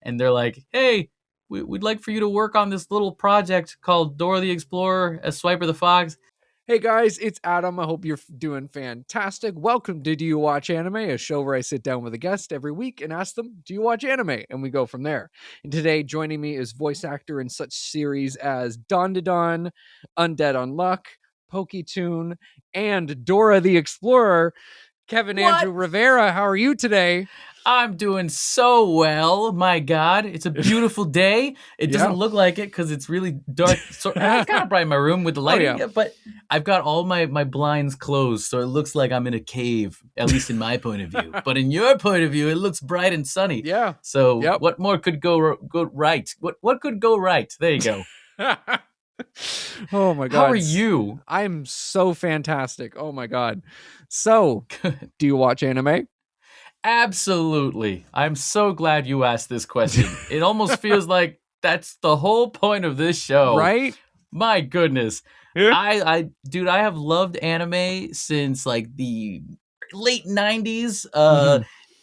and they're like, "Hey, we'd like for you to work on this little project called Dora the Explorer as Swiper the Fox." Hey guys, it's Adam. I hope you're doing fantastic. Welcome to Do You Watch Anime, a show where I sit down with a guest every week and ask them, do you watch anime? And we go from there. And today, joining me is voice actor in such series as Dandadan, Undead, Unluck, Poketoon, and Dora the Explorer, Kevin Andrew Rivera. How are you today? I'm doing so well. My God, it's a beautiful day. It doesn't look like it because it's really dark. So it's kind of bright in my room with the lighting, but I've got all my blinds closed, so it looks like I'm in a cave, at least in my point of view. But in your point of view, it looks bright and sunny. Yeah. So what more could go right? What could go right? There you go. Oh my God. How are you? I'm so fantastic. Oh my God. So, do you watch anime? Absolutely. I'm so glad you asked this question. It almost feels like that's the whole point of this show. Right? My goodness. I have loved anime since like the late 90s.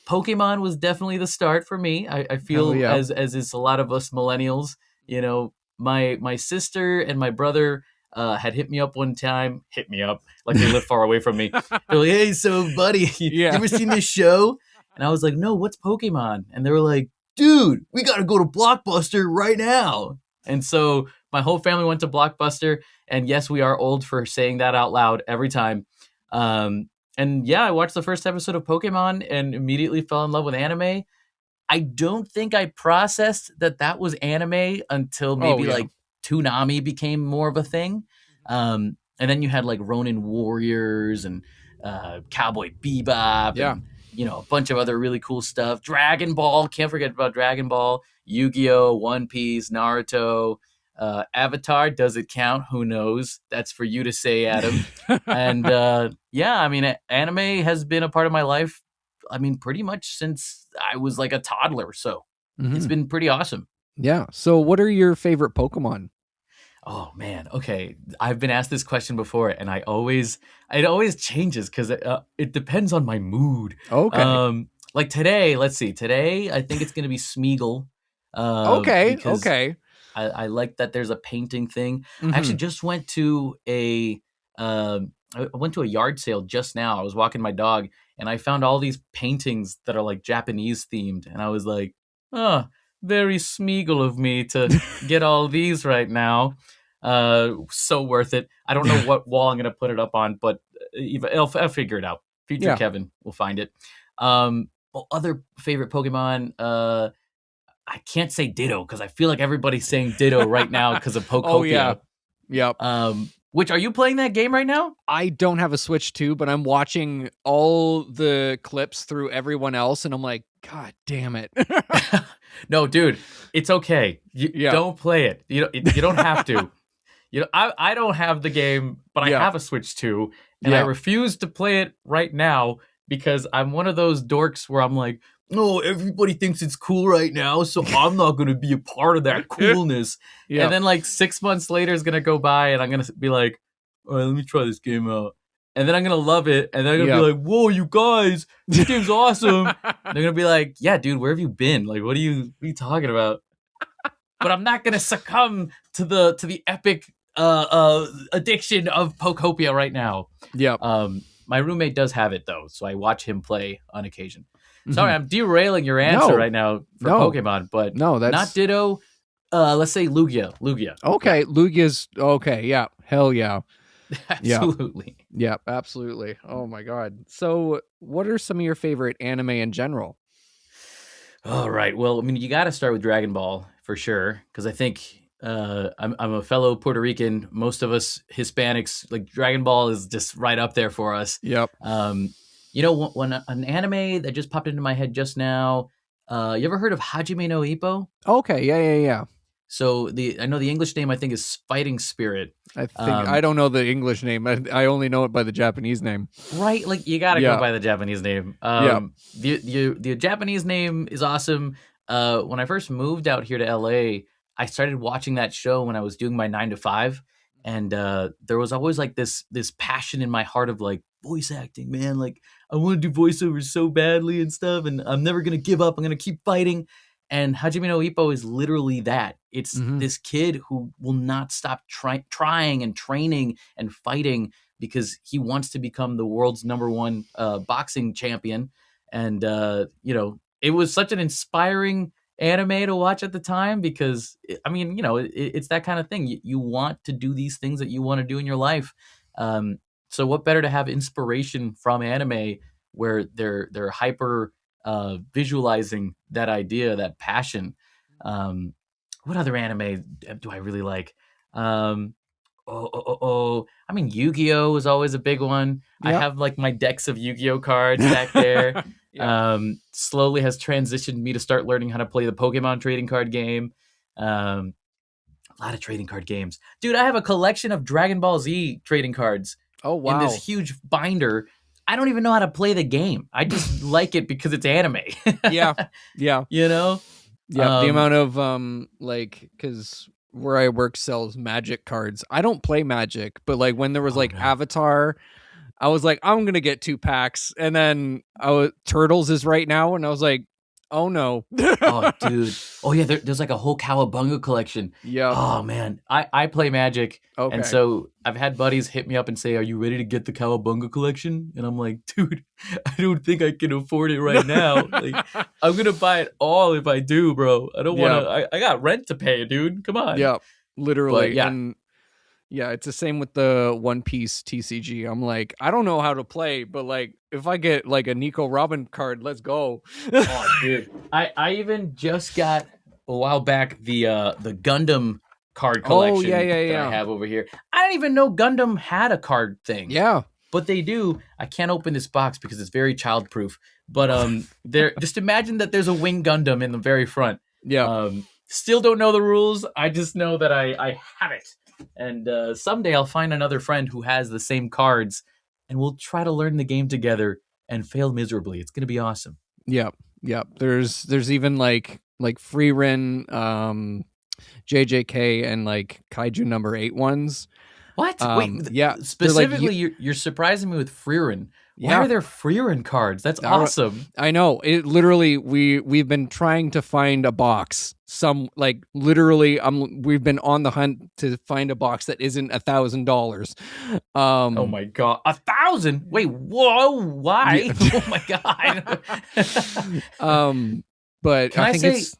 Pokemon was definitely the start for me. I feel as is a lot of us millennials, you know, my sister and my brother had hit me up one time, like they live far away from me. They're like, "Hey, so buddy, you ever seen this show?" And I was like, "No, what's Pokemon?" And they were like, "Dude, we got to go to Blockbuster right now." And so my whole family went to Blockbuster. And yes, we are old for saying that out loud every time. And yeah, I watched the first episode of Pokemon and immediately fell in love with anime. I don't think I processed that was anime until maybe like Toonami became more of a thing. And then you had like Ronin Warriors and Cowboy Bebop. Yeah. And, you know, a bunch of other really cool stuff. Dragon Ball, can't forget about Dragon Ball. Yu-Gi-Oh, One Piece, Naruto, Avatar. Does it count? Who knows? That's for you to say, Adam. And yeah, I mean, anime has been a part of my life. I mean, pretty much since I was like a toddler. So it's been pretty awesome. Yeah. So what are your favorite Pokemon? Oh man. Okay. I've been asked this question before and it always changes because it depends on my mood. Okay. Like today, let's see. Today, I think it's going to be Smeagol. Okay. I like that there's a painting thing. I actually just went to a yard sale just now. I was walking my dog and I found all these paintings that are like Japanese themed. And I was like, oh, very Smeagol of me to get all these right now. So worth it. I don't know what wall I'm going to put it up on, but I'll figure it out. Future Kevin will find it. Well, other favorite Pokemon, I can't say Ditto because I feel like everybody's saying Ditto right now because of Pokopia. Oh, yeah. Yep. Which, are you playing that game right now? I don't have a Switch 2, but I'm watching all the clips through everyone else, and I'm like, God damn it. No, dude, it's okay. Don't play it. You don't have to. I don't have the game, but I have a Switch 2, and I refuse to play it right now because I'm one of those dorks where I'm like, no, everybody thinks it's cool right now, so I'm not going to be a part of that coolness. And then like 6 months later is going to go by and I'm going to be like, all right, let me try this game out. And then I'm going to love it. And then I'm going to be like, whoa, you guys, this game's awesome. They're going to be like, yeah, dude, where have you been? Like, what are you talking about? But I'm not going to succumb to the epic addiction of Pokopia right now. Yeah. My roommate does have it though, so I watch him play on occasion. Sorry, I'm derailing your answer right now for Pokemon, but that's not Ditto. Let's say Lugia. Okay, yeah. Lugia's okay. Yeah, hell yeah. Absolutely. Yeah, absolutely. Oh my God. So, what are some of your favorite anime in general? All right. Well, I mean, you got to start with Dragon Ball for sure, because I think I'm a fellow Puerto Rican. Most of us Hispanics, like Dragon Ball is just right up there for us. Yep. You know, when an anime that just popped into my head just now, you ever heard of Hajime no Ippo? Okay, yeah. So I know the English name I think is Fighting Spirit. I don't know the English name. I only know it by the Japanese name. Right, like you gotta go by the Japanese name. The Japanese name is awesome. When I first moved out here to LA, I started watching that show when I was doing my 9 to 5, and there was always like this passion in my heart of like voice acting, man. Like I want to do voiceovers so badly and stuff, and I'm never gonna give up. I'm gonna keep fighting. And Hajime no Ippo is literally that. It's Mhm. this kid who will not stop trying and training and fighting because he wants to become the world's number one boxing champion. And, it was such an inspiring anime to watch at the time because, it's that kind of thing. You want to do these things that you want to do in your life. So what better to have inspiration from anime where they're hyper visualizing that idea, that passion. What other anime do I really like? I mean, Yu-Gi-Oh was always a big one. I Yep. have like my decks of Yu-Gi-Oh cards back there. Slowly has transitioned me to start learning how to play the Pokemon trading card game. A lot of trading card games. Dude, I have a collection of Dragon Ball Z trading cards Oh, in wow. this huge binder. I don't even know how to play the game. I just like it because it's anime. Yeah. You know? Yeah, the amount of because where I work sells Magic cards. I don't play Magic, but like when there was Avatar, I was like, I'm gonna get 2 packs, and then Turtles is right now, and I was like, oh no. Oh, dude. Oh yeah, there's like a whole Cowabunga collection. Yeah. Oh man, I play Magic, Okay. and so I've had buddies hit me up and say, "Are you ready to get the Cowabunga collection?" And I'm like, dude, I don't think I can afford it right now. Like, I'm gonna buy it all if I do, bro. I don't want to. I got rent to pay, dude. Come on. Yeah, literally. But, yeah. And yeah, it's the same with the One Piece TCG. I'm like, I don't know how to play, but like, if I get like a Nico Robin card, let's go. Oh, dude. I even just got a while back the Gundam card collection that I have over here. I didn't even know Gundam had a card thing. Yeah. But they do. I can't open this box because it's very childproof. But just imagine that there's a Wing Gundam in the very front. Yeah. Still don't know the rules. I just know that I have it. And someday I'll find another friend who has the same cards, and we'll try to learn the game together and fail miserably. It's gonna be awesome. Yeah. There's even like Freerin, JJK, and like Kaiju number 8 ones. What? Wait, yeah. Specifically, you're surprising me with Freerin. Why are there Freerin cards? That's awesome. I know. It literally we've been trying to find a box. We've been on the hunt to find a box that isn't $1,000. Oh my god, 1,000! Wait, whoa, why? Yeah. Oh my god. But Can I say, it's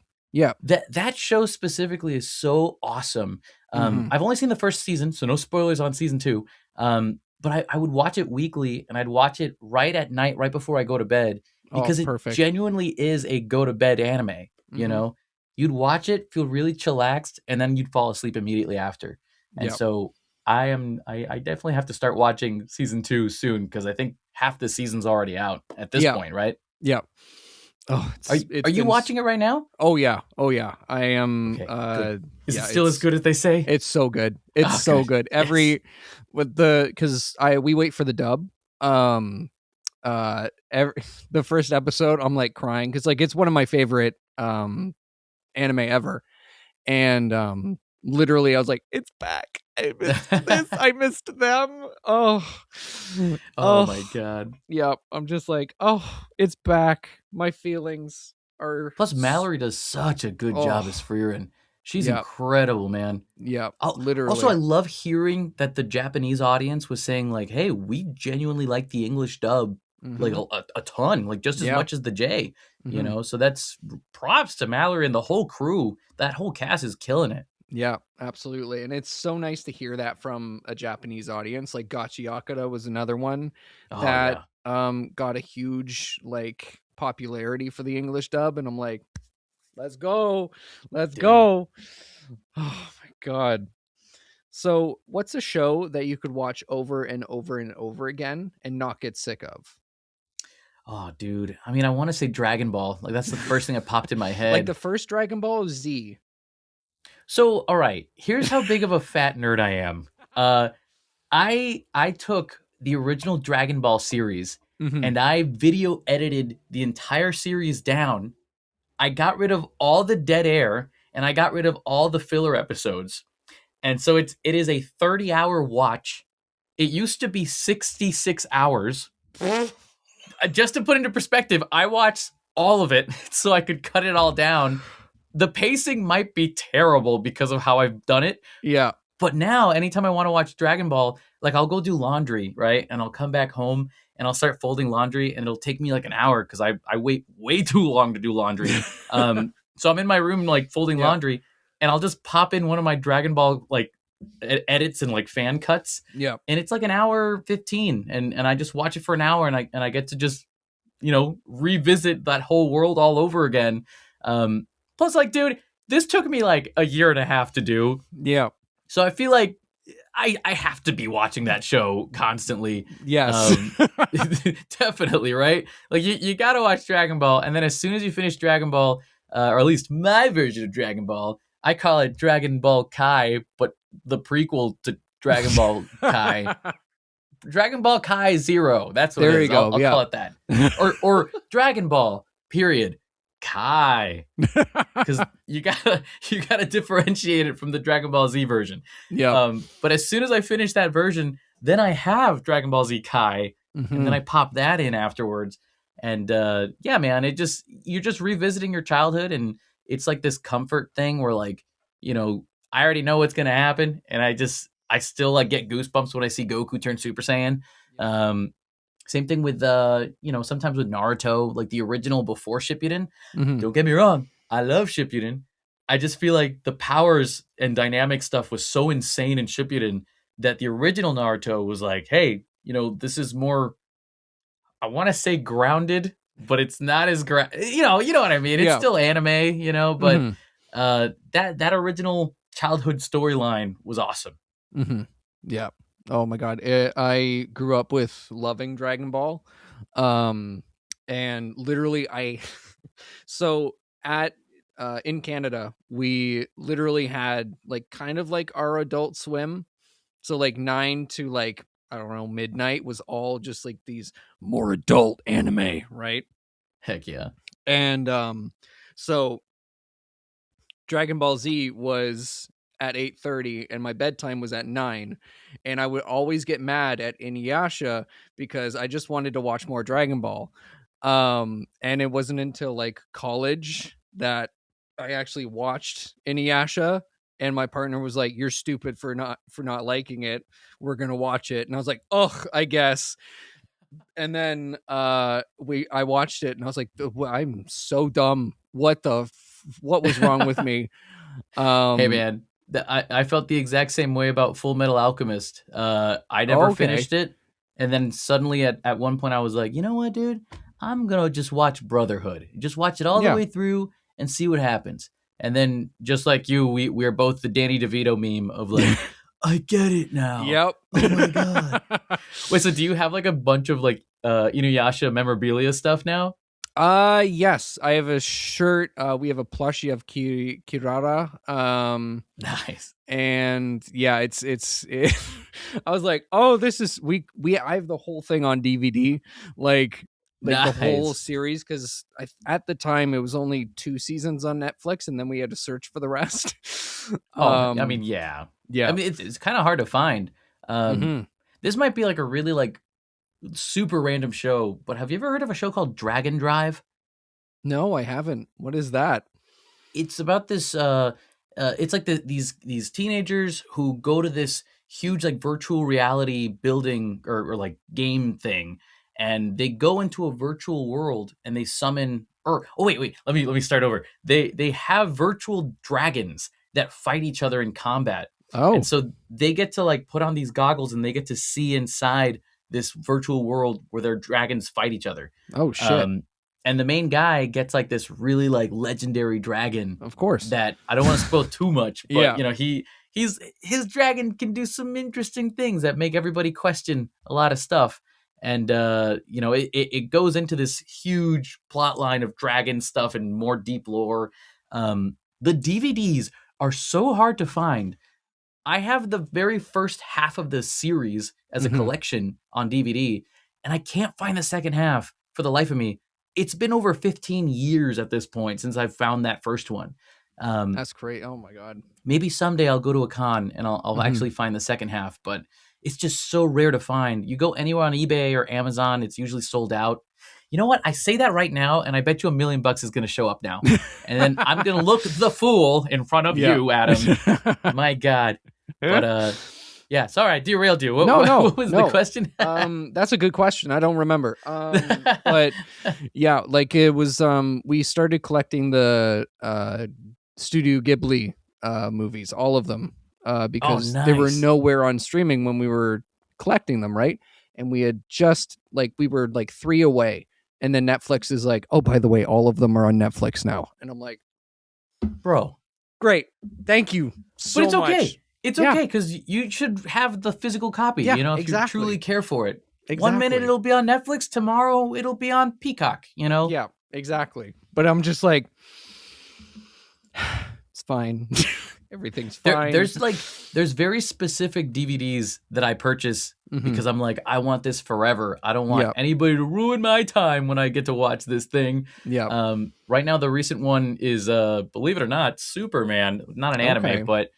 that show specifically is so awesome. I've only seen the first season, so no spoilers on season 2. But I would watch it weekly, and I'd watch it right at night, right before I go to bed, because it genuinely is a go to bed anime. You know, you'd watch it, feel really chillaxed, and then you'd fall asleep immediately after. And so I definitely have to start watching season 2 soon, because I think half the season's already out at this point, right? Yeah. Oh, are you watching it right now? Oh yeah, I am. Okay, is it still as good as they say? It's so good. It's so good. Because we wait for the dub. The first episode, I'm like crying because like it's one of my favorite anime ever, and literally I was like, it's back. I missed this. I missed them. Oh my god. Yeah, I'm just like, oh, it's back. My feelings are. Plus, Mallory does such a good job as Freerin. She's incredible, man. Yeah, literally. Also, I love hearing that the Japanese audience was saying like, "Hey, we genuinely like the English dub, like a ton, like just as much as the J." You know, so that's props to Mallory and the whole crew. That whole cast is killing it. Yeah, absolutely. And it's so nice to hear that from a Japanese audience. Like Gachi Yakata was another one that got a huge like popularity for the English dub, and I'm like, let's go. Oh my god. So what's a show that you could watch over and over and over again and not get sick of? Oh, dude. I mean, I want to say Dragon Ball. Like, that's the first thing that popped in my head. Like the first Dragon Ball Z. So, all right, here's how big of a fat nerd I am. I took the original Dragon Ball series and I video edited the entire series down. I got rid of all the dead air and I got rid of all the filler episodes. And so it is a 30-hour watch. It used to be 66 hours. Just to put into perspective, I watched all of it so I could cut it all down the pacing might be terrible because of how I've done it. Yeah. But now, anytime I want to watch Dragon Ball, like I'll go do laundry, right? And I'll come back home and I'll start folding laundry, and it'll take me like an hour because I wait way too long to do laundry. So I'm in my room like folding laundry, and I'll just pop in one of my Dragon Ball like edits and like fan cuts. Yeah. And it's like an hour 15, and I just watch it for an hour, and I get to just, you know, revisit that whole world all over again. Plus, like, dude, this took me like a year and a half to do. Yeah. So I feel like I have to be watching that show constantly. Yes. Definitely, right? Like you got to watch Dragon Ball, and then as soon as you finish Dragon Ball, or at least my version of Dragon Ball, I call it Dragon Ball Kai, but the prequel to Dragon Ball Kai. Dragon Ball Kai Zero. That's what there it is. You go. I'll call it that. Or Dragon Ball period Kai, because you gotta differentiate it from the Dragon Ball Z version. Yeah. But as soon as I finish that version, then I have Dragon Ball Z Kai, and then I pop that in afterwards. And yeah, man, you're just revisiting your childhood, and it's like this comfort thing where, like, you know, I already know what's gonna happen, and I still like get goosebumps when I see Goku turn Super Saiyan. Same thing with you know, sometimes with Naruto, like the original before Shippuden. Don't get me wrong, I love Shippuden. I just feel like the powers and dynamic stuff was so insane in Shippuden that the original Naruto was like, hey, you know, this is more, I want to say grounded, but it's not as you know what I mean. It's still anime, you know, but that original childhood storyline was awesome. Yeah. Oh my god, I grew up with loving Dragon Ball, and literally so at in Canada we literally had like kind of like our Adult Swim, so like 9 to like, I don't know, midnight was all just like these more adult anime, right? Heck yeah. And so Dragon Ball Z was at 8:30 and my bedtime was at 9, and I would always get mad at Inuyasha because I just wanted to watch more Dragon Ball. And it wasn't until like college that I actually watched Inuyasha, and my partner was like, you're stupid for not liking it, we're gonna watch it. And I was like, ugh, I guess. And then I watched it and I was like, I'm so dumb, what was wrong with me? Hey man, I felt the exact same way about Full Metal Alchemist. I never finished it, and then suddenly at one point I was like, you know what, dude? I'm gonna just watch Brotherhood. Just watch it all the way through and see what happens. And then, just like you, we're both the Danny DeVito meme of like, I get it now. Yep. Oh my god. Wait, so do you have like a bunch of like Inuyasha memorabilia stuff now? Yes, I have a shirt. We have a plushie of Kirara. Nice. And yeah, it's I was like, oh, this is I have the whole thing on DVD, like nice. The whole series, because at the time it was only 2 seasons on Netflix, and then we had to search for the rest. I mean, yeah. I mean, it's kind of hard to find. This might be like a really like super random show, but have you ever heard of a show called Dragon Drive? No, I haven't. What is that? It's about this it's like these teenagers who go to this huge like virtual reality building or like game thing, and they go into a virtual world and they summon wait, let me start over. They have virtual dragons that fight each other in combat. And so they get to like put on these goggles and they get to see inside this virtual world where their dragons fight each other. Oh shit. And the main guy gets like this really like legendary dragon. Of course. That I don't want to spoil too much, but you know, his dragon can do some interesting things that make everybody question a lot of stuff. And you know, it goes into this huge plot line of dragon stuff and more deep lore. The DVDs are so hard to find. I have the very first half of the series as a collection on DVD, and I can't find the second half for the life of me. It's been over 15 years at this point since I've found that first one. That's great. Oh my God. Maybe someday I'll go to a con and I'll actually find the second half, but it's just so rare to find. You go anywhere on eBay or Amazon, it's usually sold out. You know what? I say that right now, and I bet you $1 million is going to show up now. And then I'm going to look the fool in front of you, Adam. My God. But, yeah, sorry, I derailed you. What was the question? That's a good question. I don't remember. But yeah, like it was, we started collecting the Studio Ghibli movies, all of them, because they were nowhere on streaming when we were collecting them, right? And we had just we were 3 away, and then Netflix is like, oh, by the way, all of them are on Netflix now, and I'm like, bro, great, thank you so much. But it's okay. It's okay because you should have the physical copy. Yeah, if you truly care for it. Exactly. 1 minute it'll be on Netflix, tomorrow it'll be on Peacock. Yeah, exactly. But I'm just like, it's fine. Everything's fine. There's very specific DVDs that I purchase because I'm like, I want this forever. I don't want anybody to ruin my time when I get to watch this thing. Yeah. Right now, the recent one is, believe it or not, Superman. Not an anime, but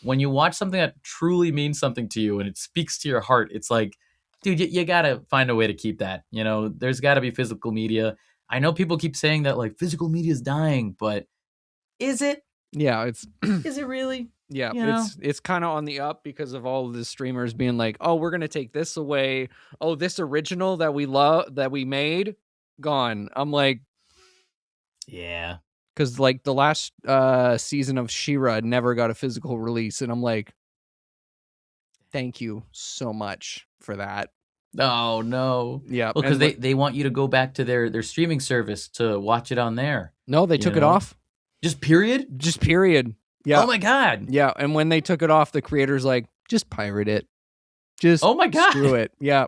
when you watch something that truly means something to you and it speaks to your heart, it's like, dude, you gotta find a way to keep that. There's got to be physical media. I know people keep saying that physical media is dying, but is it? Yeah, is it really? Yeah, it's kind of on the up because of all of the streamers being like, oh, we're gonna take this away. Oh, this original that we love that we made, gone. I'm like, yeah, because the last season of She-Ra never got a physical release, and I'm like, thank you so much for that. Oh no. Yeah, well, because they want you to go back to their streaming service to watch it on there. No, they took it off. Just period? Just period. Yeah. Oh my God. Yeah. And when they took it off, the creator's like, just pirate it. Just oh my God. Screw it. Yeah.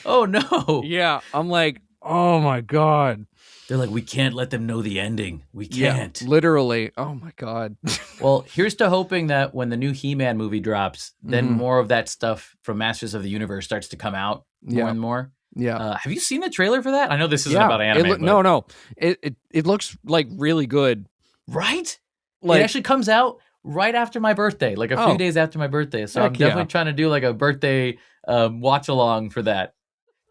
Oh no. Yeah. I'm like, oh my God. They're like, we can't let them know the ending. We can't. Yeah, literally. Oh my God. Well, here's to hoping that when the new He-Man movie drops, then more of that stuff from Masters of the Universe starts to come out more and more. Yeah. Have you seen the trailer for that? I know this isn't about anime. No. It looks really good. Right? It actually comes out right after my birthday, a few days after my birthday. So I'm definitely trying to do a birthday watch along for that.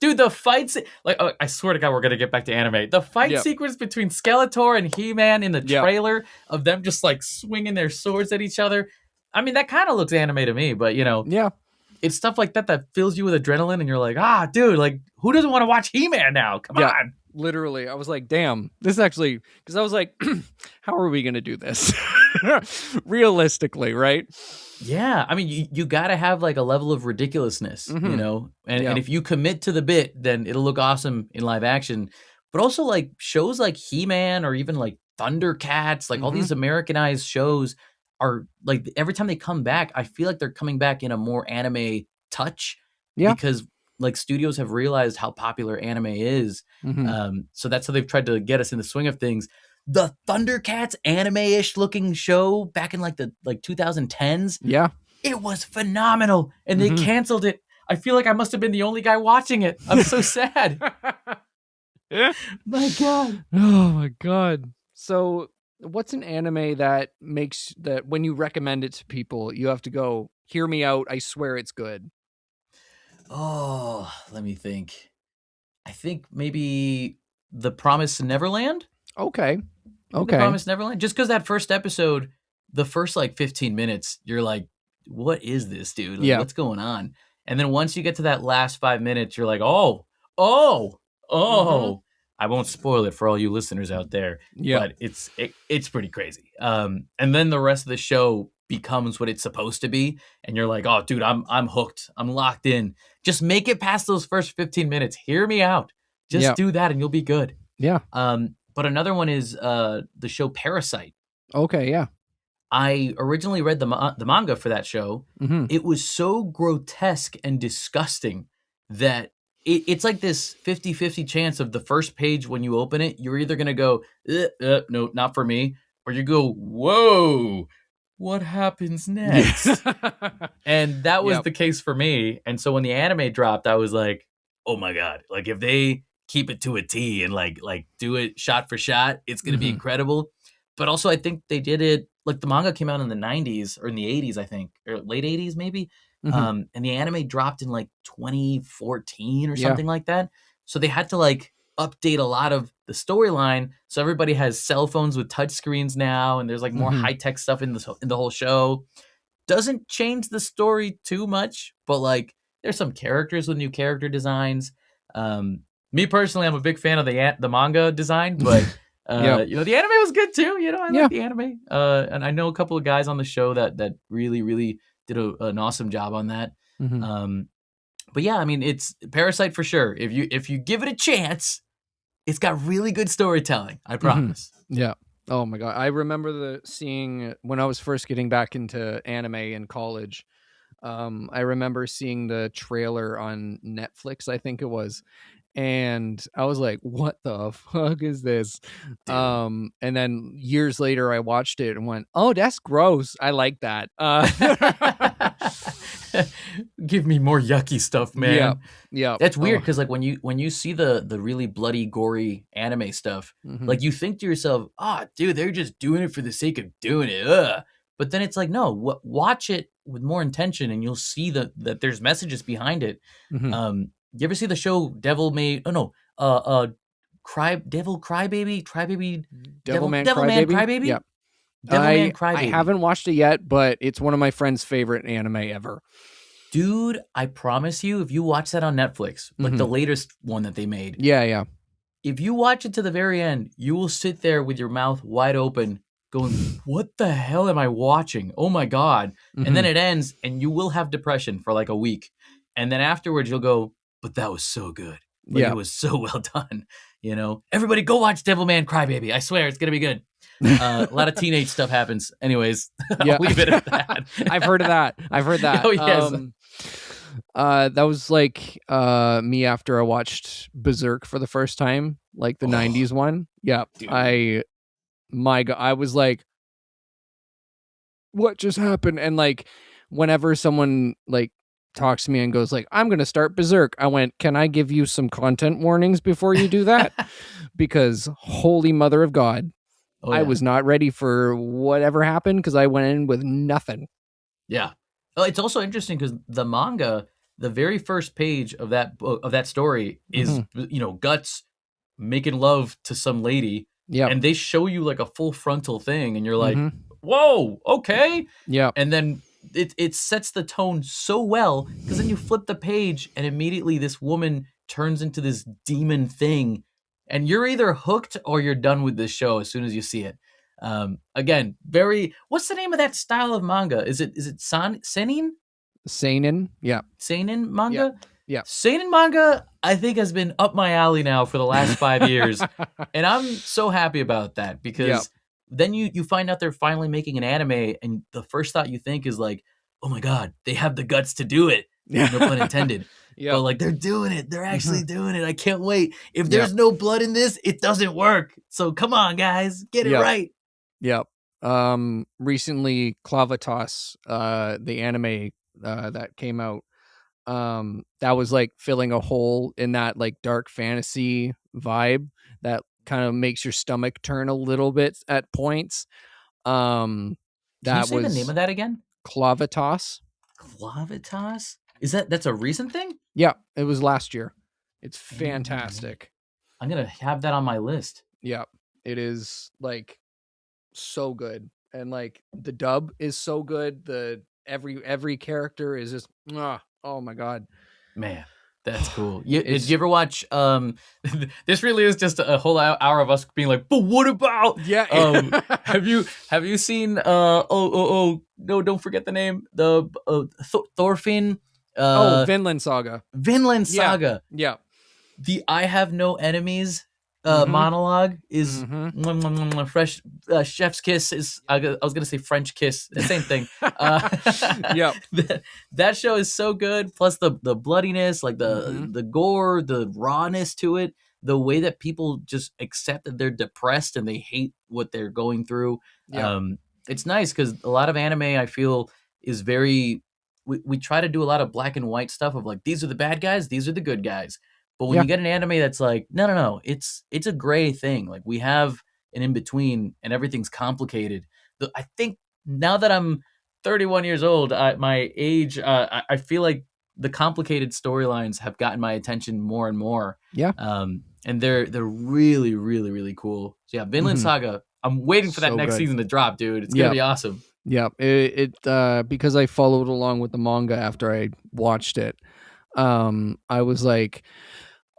Dude, the fights, I swear to God, we're going to get back to anime. The fight sequence between Skeletor and He-Man in the trailer of them just swinging their swords at each other. I mean, that kind of looks anime to me, but it's stuff like that fills you with adrenaline and you're like, dude, who doesn't want to watch He-Man now? Come on. Literally, I was like, damn, this actually, because I was like, how are we going to do this? Realistically, right? Yeah. I mean, you got to have a level of ridiculousness, and if you commit to the bit, then it'll look awesome in live action. But also shows like He-Man or even Thundercats, all these Americanized shows are every time they come back, I feel like they're coming back in a more anime touch because studios have realized how popular anime is. So that's how they've tried to get us in the swing of things. The Thundercats anime-ish looking show back in the 2010s. Yeah. It was phenomenal. And they canceled it. I feel like I must have been the only guy watching it. I'm so sad. My God. Oh my God. So what's an anime that makes that when you recommend it to people, you have to go, hear me out. I swear it's good. Oh, let me think. I think maybe The Promised Neverland. Okay. The Promised Neverland. Just because that first episode, the first 15 minutes, you're like, what is this, dude? What's going on? And then once you get to that last 5 minutes, you're like, oh. I won't spoil it for all you listeners out there. Yeah. But it's pretty crazy. And then the rest of the show becomes what it's supposed to be, and you're like, oh dude, I'm hooked, I'm locked in. Just make it past those first 15 minutes. Hear me out. Just do that and you'll be good. But another one is the show Parasite. Okay. Yeah, I originally read the manga for that show. It was so grotesque and disgusting that it's this 50-50 chance of the first page when you open it, you're either gonna go no, not for me, or you go, whoa, what happens next? And that was the case for me. And so when the anime dropped, I was like, oh my God, if they keep it to a T and do it shot for shot, it's going to be incredible. But also I think they did it, the manga came out in the 90s or in the 80s, I think, or late 80s maybe. And the anime dropped in 2014 or something like that. So they had to update a lot of the storyline. So everybody has cell phones with touch screens now, and there's like more high tech stuff in the whole show. Doesn't change the story too much, but like there's some characters with new character designs. Me personally, I'm a big fan of the manga design, but the anime was good too. I like the anime, and I know a couple of guys on the show that really did an awesome job on that. But yeah, I mean, it's Parasite for sure. If you give it a chance, it's got really good storytelling. I promise. Yeah. Oh my god, I remember seeing when I was first getting back into anime in college. I remember seeing the trailer on Netflix, I think it was, and I was like, "What the fuck is this?" And then years later, I watched it and went, "Oh, that's gross. I like that." Give me more yucky stuff, man. Yeah. That's weird because like when you see the really bloody, gory anime stuff, like you think to yourself, dude, they're just doing it for the sake of doing it. Ugh. But then it's like, no, watch it with more intention, and you'll see that there's messages behind it. You ever see the show Devilman Crybaby? Devilman Crybaby? Yeah. Devilman Crybaby. I haven't watched it yet, but it's one of my friend's favorite anime ever. Dude, I promise you, if you watch that on Netflix, like the latest one that they made. Yeah. If you watch it to the very end, you will sit there with your mouth wide open going, what the hell am I watching? Oh my God. And then it ends and you will have depression for like a week. And then afterwards you'll go, but that was so good. Like, it was so well done. Everybody go watch Devilman Crybaby. I swear it's going to be good. A lot of teenage stuff happens. Anyways, I'll leave it at that. I've heard of that. Oh, yes. That was like me after I watched Berserk for the first time, like the 90s one. Yeah. Dude. My God, I was like, what just happened? And like, whenever someone like talks to me and goes like, I'm going to start Berserk, I went, can I give you some content warnings before you do that? Because holy mother of God, I was not ready for whatever happened because I went in with nothing. Yeah. Oh, it's also interesting because the manga, the very first page of that story is, Guts making love to some lady. Yeah. And they show you like a full frontal thing and you're like, whoa, okay. Yeah. And then it sets the tone so well because then you flip the page and immediately this woman turns into this demon thing. And you're either hooked or you're done with this show as soon as you see it. Again, what's the name of that style of manga? Is it seinen? Seinen, yeah. Seinen manga? Yeah. Seinen manga, I think, has been up my alley now for the last 5 years. And I'm so happy about that because then you find out they're finally making an anime and the first thought you think is like, oh my God, they have the guts to do it. No pun intended. But like they're doing it. They're actually doing it. I can't wait. If there's no blood in this, it doesn't work. So come on, guys, get it right. Yep. Recently, Clavitas, the anime that came out, that was like filling a hole in that like dark fantasy vibe that kind of makes your stomach turn a little bit at points. Can you say the name of that again? Clavitas. Clavitas? That's a recent thing? Yeah, it was last year. It's fantastic. I'm gonna have that on my list. Yeah, it is like so good, and like the dub is so good. The every character is just oh my God, man, that's cool. Did you ever watch? This really is just a whole hour of us being like, but what about? Yeah. Have you seen? No, don't forget the name. The Thorfinn. Vinland Saga. Vinland Saga. Yeah. The I have no enemies monologue is fresh. Chef's kiss is. I was gonna say French kiss. The same thing. Yeah. That show is so good. Plus the bloodiness, like the gore, the rawness to it. The way that people just accept that they're depressed and they hate what they're going through. Yeah. It's nice because a lot of anime I feel is very. We try to do a lot of black and white stuff of like, these are the bad guys, these are the good guys. But when you get an anime that's like, no, it's a gray thing. Like we have an in-between and everything's complicated. I think now that I'm 31 years old, my age, I feel like the complicated storylines have gotten my attention more and more. Yeah. And they're really, really, really cool. So yeah, Vinland Saga. I'm waiting for that next season to drop, dude. It's gonna be awesome. Yeah. It because I followed along with the manga after I watched it. I was like,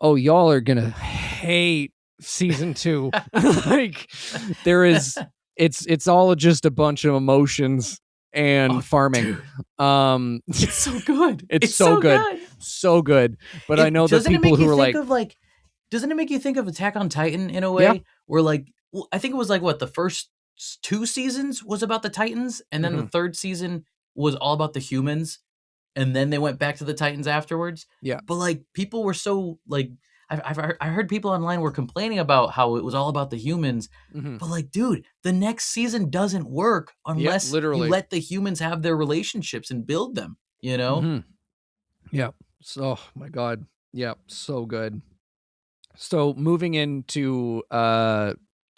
oh, y'all are gonna hate season 2. Like it's all just a bunch of emotions and farming. Dude. It's so good. It's so good. So good. But I know that people who are like, doesn't it make you think of Attack on Titan in a way? Where like, well, I think it was like what the first 2 seasons was about the Titans, and then the third season was all about the humans, and then they went back to the Titans afterwards. Yeah. But like people were so like, I heard people online were complaining about how it was all about the humans, but like, dude, the next season doesn't work unless you let the humans have their relationships and build them, you know? Yeah. So, oh my God. Yeah. So good. So moving into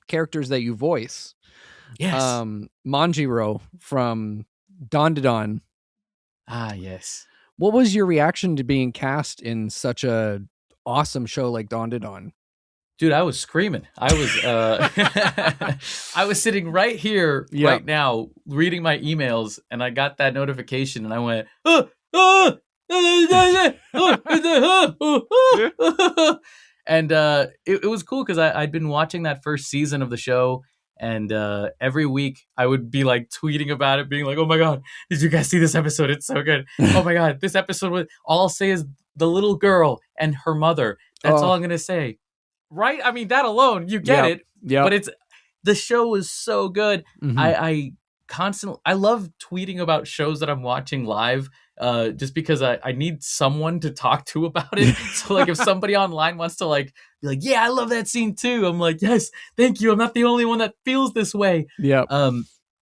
characters that you voice. Yes. Manjiro from Dandadan. Ah, yes. What was your reaction to being cast in such a awesome show like Dandadan? Dude, I was screaming. I was I was sitting right here right now reading my emails, and I got that notification and I went, and it was cool because I'd been watching that first season of the show, and every week I would be like tweeting about it, being like, oh my God, did you guys see this episode? It's so good. Oh my God, this episode was, all I'll say is the little girl and her mother. That's all I'm going to say. Right? I mean, that alone, you get it. Yeah. But the show was so good. I love tweeting about shows that I'm watching live, just because I need someone to talk to about it. So like if somebody online wants to like be like, yeah, I love that scene too, I'm like, yes, thank you. I'm not the only one that feels this way. Yeah.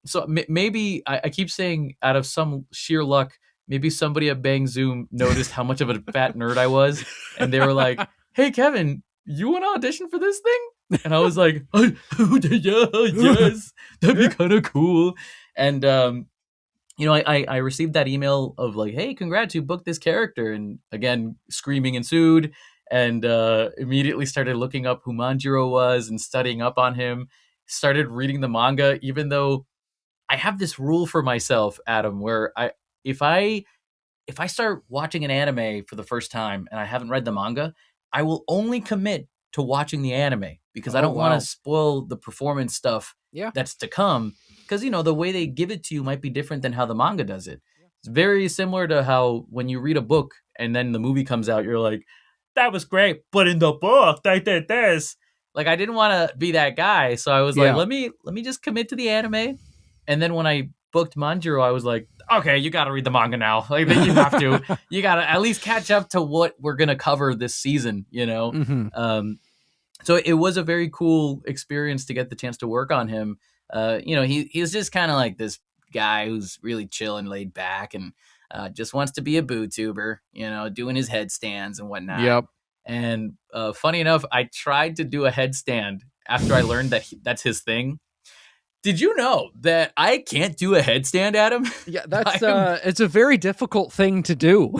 So maybe I keep saying, out of some sheer luck, maybe somebody at Bang Zoom noticed how much of a fat nerd I was, and they were like, hey, Kevin, you want to audition for this thing? And I was like, oh, yeah, yes, that'd be kind of cool. And, you know, I received that email of like, hey, congrats, you booked this character. And again, screaming ensued, and immediately started looking up who Manjiro was and studying up on him, started reading the manga, even though I have this rule for myself, Adam, where if I start watching an anime for the first time and I haven't read the manga, I will only commit to watching the anime because I don't want to spoil the performance stuff that's to come. Because, you know, the way they give it to you might be different than how the manga does it. It's very similar to how when you read a book and then the movie comes out, you're like, that was great, but in the book, they did this. Like, I didn't want to be that guy. So I was like, let me just commit to the anime. And then when I booked Manjiro, I was like, okay, you got to read the manga now. Like, you have to. You got to at least catch up to what we're going to cover this season, you know? So it was a very cool experience to get the chance to work on him. You know, he's just kind of like this guy who's really chill and laid back and just wants to be a bootuber, you know, doing his headstands and whatnot. Yep. And funny enough, I tried to do a headstand after I learned that that's his thing. Did you know that I can't do a headstand, Adam? Yeah, that's it's a very difficult thing to do.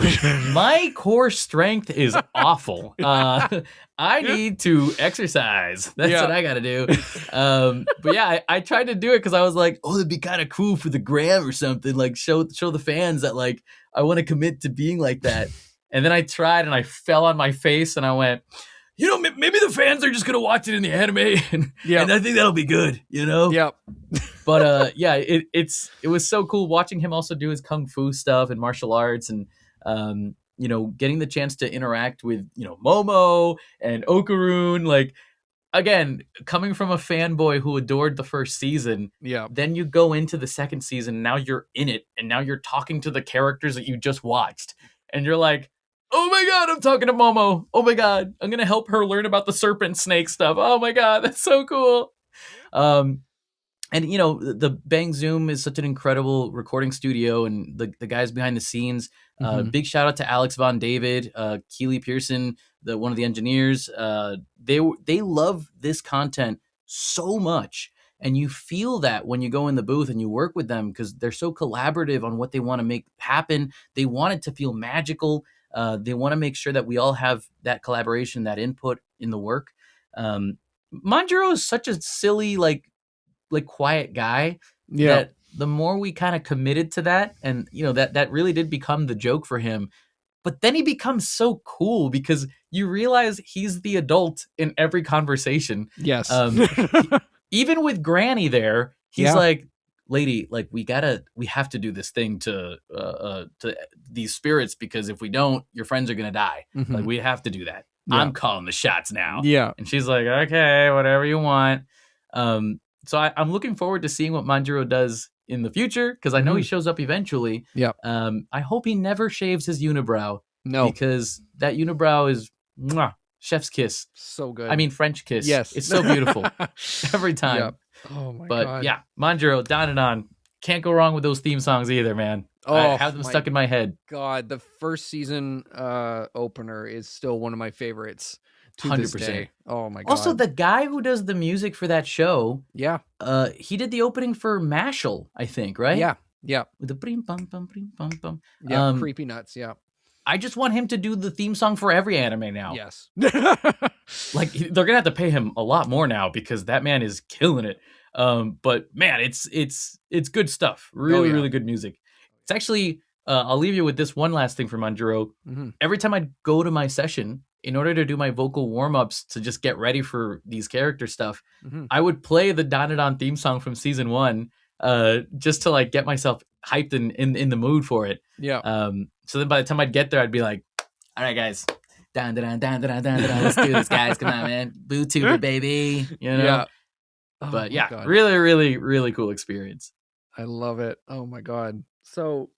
My core strength is awful. I need to exercise. That's what I got to do. But yeah, I tried to do it because I was like, oh, it'd be kind of cool for the gram or something. Like show the fans that like I want to commit to being like that. And then I tried and I fell on my face and I went, you know, maybe the fans are just going to watch it in the anime and I think that'll be good, you know? Yep. But yeah, it was so cool watching him also do his kung fu stuff and martial arts and, you know, getting the chance to interact with, you know, Momo and Okarun. Like, again, coming from a fanboy who adored the first season, then you go into the second season, now you're in it, and now you're talking to the characters that you just watched. And you're like, oh my God, I'm talking to Momo. Oh my God, I'm going to help her learn about the serpent snake stuff. Oh my God, that's so cool. And, you know, the Bang Zoom is such an incredible recording studio and the guys behind the scenes. Big shout out to Alex Von David, Keely Pearson, one of the engineers. They love this content so much. And you feel that when you go in the booth and you work with them, because they're so collaborative on what they want to make happen. They want it to feel magical. They want to make sure that we all have that collaboration, that input in the work. Manjiro is such a silly, like quiet guy that the more we kind of committed to that, and that really did become the joke for him. But then he becomes so cool because you realize he's the adult in every conversation. Yes. Even with Granny there, he's like, lady, like we have to do this thing to these spirits, because if we don't, your friends are going to die. Mm-hmm. Like we have to do that. Yeah. I'm calling the shots now. Yeah. And she's like, okay, whatever you want. So I'm looking forward to seeing what Manjiro does in the future, because I know he shows up eventually. Yeah. I hope he never shaves his unibrow. No. Because that unibrow is chef's kiss. So good. I mean, French kiss. Yes. It's so beautiful every time. Yep. Oh my God. But yeah, Manjiro, Dandadan. Can't go wrong with those theme songs either, man. I have them stuck in my head. God, the first season opener is still one of my favorites. 100%. Oh my God. Also, the guy who does the music for that show, he did the opening for Mashal, I think, right? Yeah. With the brim bum bum brim bum bum. Yeah, creepy nuts. Yeah. I just want him to do the theme song for every anime now. Yes. Like they're gonna have to pay him a lot more now, because that man is killing it. But man, it's good stuff. Really, really good music. It's actually. I'll leave you with this one last thing from Manjiro. Mm-hmm. Every time I'd go to my session, in order to do my vocal warm-ups to just get ready for these character stuff, I would play the Dandadan theme song from season 1, just to like get myself hyped in the mood for it. Yeah. So then by the time I'd get there, I'd be like, all right, guys, Dandadan, Dandadan, Dandadan, let's do this, guys. Come on, man. Boo-tuber, baby. Yeah. But yeah, God. Really, really, really cool experience. I love it. Oh my God. So,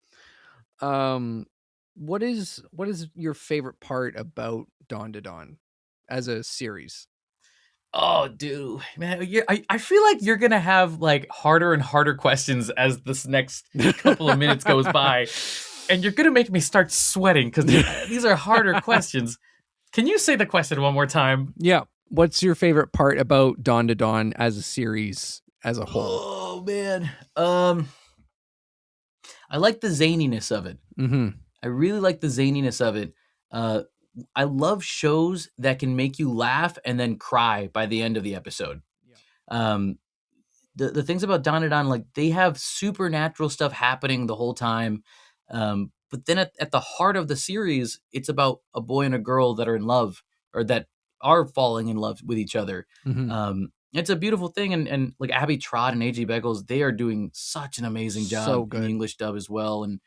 what is your favorite part about Dandadan as a series? Oh, dude, man, I feel like you're gonna have like harder and harder questions as this next couple of minutes goes by, and you're gonna make me start sweating because these are harder questions. Can you say the question one more time? Yeah. What's your favorite part about Dandadan as a series as a whole? Oh man, I like the zaniness of it. Mm-hmm. I really like the zaniness of it. I love shows that can make you laugh and then cry by the end of the episode. Yeah. The things about Dandadan, like they have supernatural stuff happening the whole time. But then at the heart of the series, it's about a boy and a girl that are in love, or that are falling in love with each other. Mm-hmm. It's a beautiful thing. And like Abby Trott and AJ Beckles, they are doing such an amazing job in the English dub as well. And,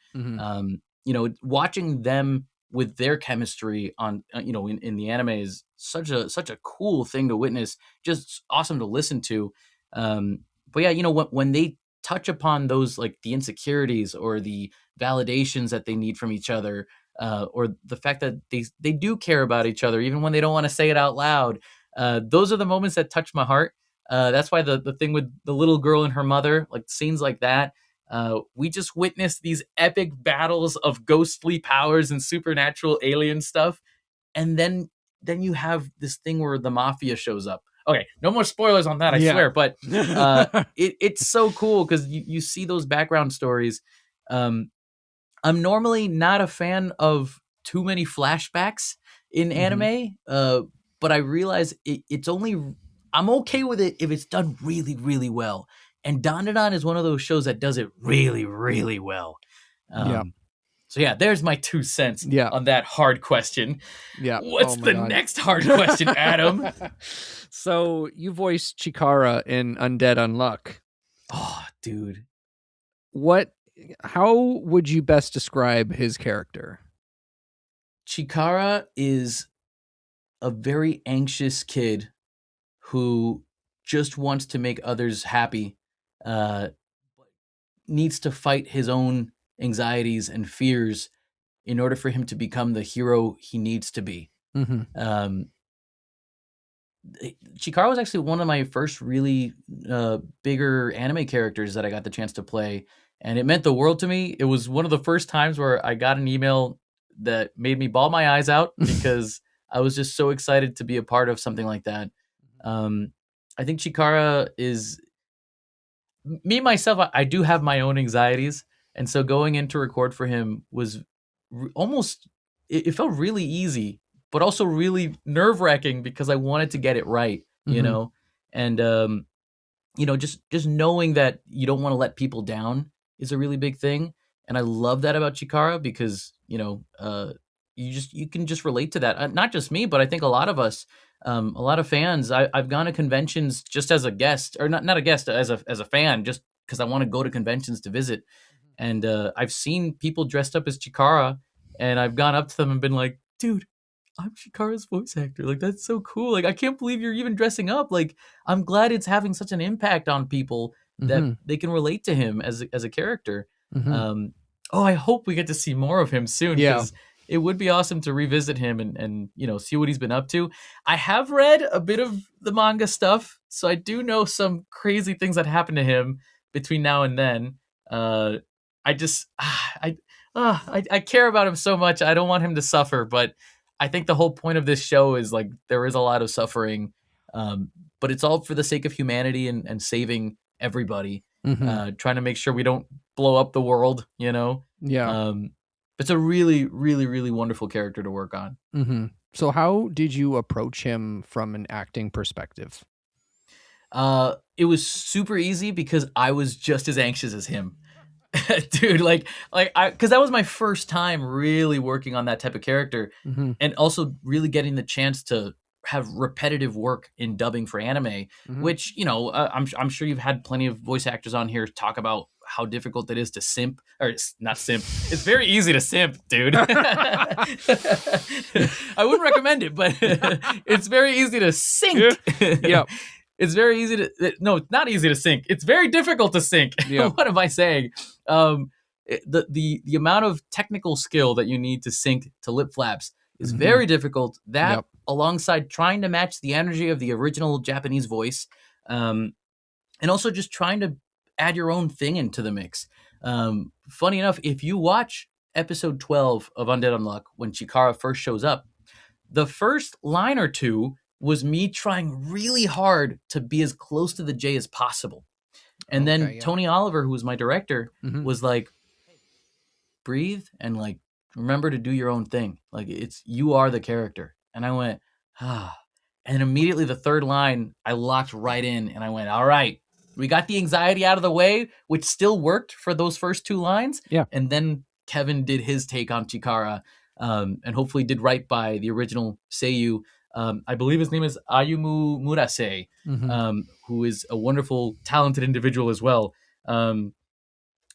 watching them with their chemistry on, in the anime is such a cool thing to witness. Just awesome to listen to. But yeah, when they touch upon those, like the insecurities or the validations that they need from each other, or the fact that they do care about each other, even when they don't want to say it out loud. Those are the moments that touch my heart. That's why the thing with the little girl and her mother, like scenes like that, we just witnessed these epic battles of ghostly powers and supernatural alien stuff. And then you have this thing where the mafia shows up. Okay, no more spoilers on that, I swear. But it's so cool because you see those background stories. I'm normally not a fan of too many flashbacks in anime, but I realize it's only... I'm okay with it if it's done really, really well. And Dandadan is one of those shows that does it really, really well. So yeah, there's my 2 cents on that hard question. Yeah. What's the next hard question, Adam? So you voiced Chikara in Undead, Unluck. Oh, dude. How would you best describe his character? Chikara is a very anxious kid who just wants to make others happy, needs to fight his own anxieties and fears in order for him to become the hero he needs to be. Mm-hmm. Chikara was actually one of my first really bigger anime characters that I got the chance to play, and it meant the world to me. It was one of the first times where I got an email that made me bawl my eyes out because I was just so excited to be a part of something like that. I think Chikara is me myself, I do have my own anxieties, and so going in to record for him was almost it felt really easy, but also really nerve wracking because I wanted to get it right, you know, and just knowing that you don't want to let people down is a really big thing, and I love that about Chikara because you can just relate to that. Not just me, but I think a lot of us, a lot of fans. I've gone to conventions just as a guest, or not a guest, as a fan, just because I want to go to conventions to visit. And I've seen people dressed up as Chikara, and I've gone up to them and been like, "Dude, I'm Chikara's voice actor. Like, that's so cool. Like, I can't believe you're even dressing up. Like, I'm glad it's having such an impact on people that they can relate to him as a character." I hope we get to see more of him soon, because it would be awesome to revisit him and see what he's been up to. I have read a bit of the manga stuff, so I do know some crazy things that happened to him between now and then. I care about him so much. I don't want him to suffer, but I think the whole point of this show is like there is a lot of suffering, but it's all for the sake of humanity and saving everybody, trying to make sure we don't blow up the world, it's a really, really, really wonderful character to work on. So how did you approach him from an acting perspective? It was super easy because I was just as anxious as him. Dude, because that was my first time really working on that type of character, and also really getting the chance to have repetitive work in dubbing for anime, which I'm sure you've had plenty of voice actors on here talk about how difficult it is to simp, or not simp. It's very easy to simp, dude. I wouldn't recommend it, but it's very easy to sink. Yeah. It's very easy to, no, it's not easy to sync. It's very difficult to sync. What am I saying? The amount of technical skill that you need to sync to lip flaps is very difficult. That alongside trying to match the energy of the original Japanese voice, and also just trying to add your own thing into the mix. Funny enough, if you watch episode 12 of Undead Unluck, when Chikara first shows up, the first line or two was me trying really hard to be as close to the J as possible. And then Tony Oliver, who was my director, was like, breathe and like, remember to do your own thing. Like, you are the character. And I went, and immediately the third line, I locked right in and I went, all right, we got the anxiety out of the way, which still worked for those first two lines. Yeah. And then Kevin did his take on Chikara, and hopefully did right by the original Seiyu. I believe his name is Ayumu Murase, who is a wonderful, talented individual as well. But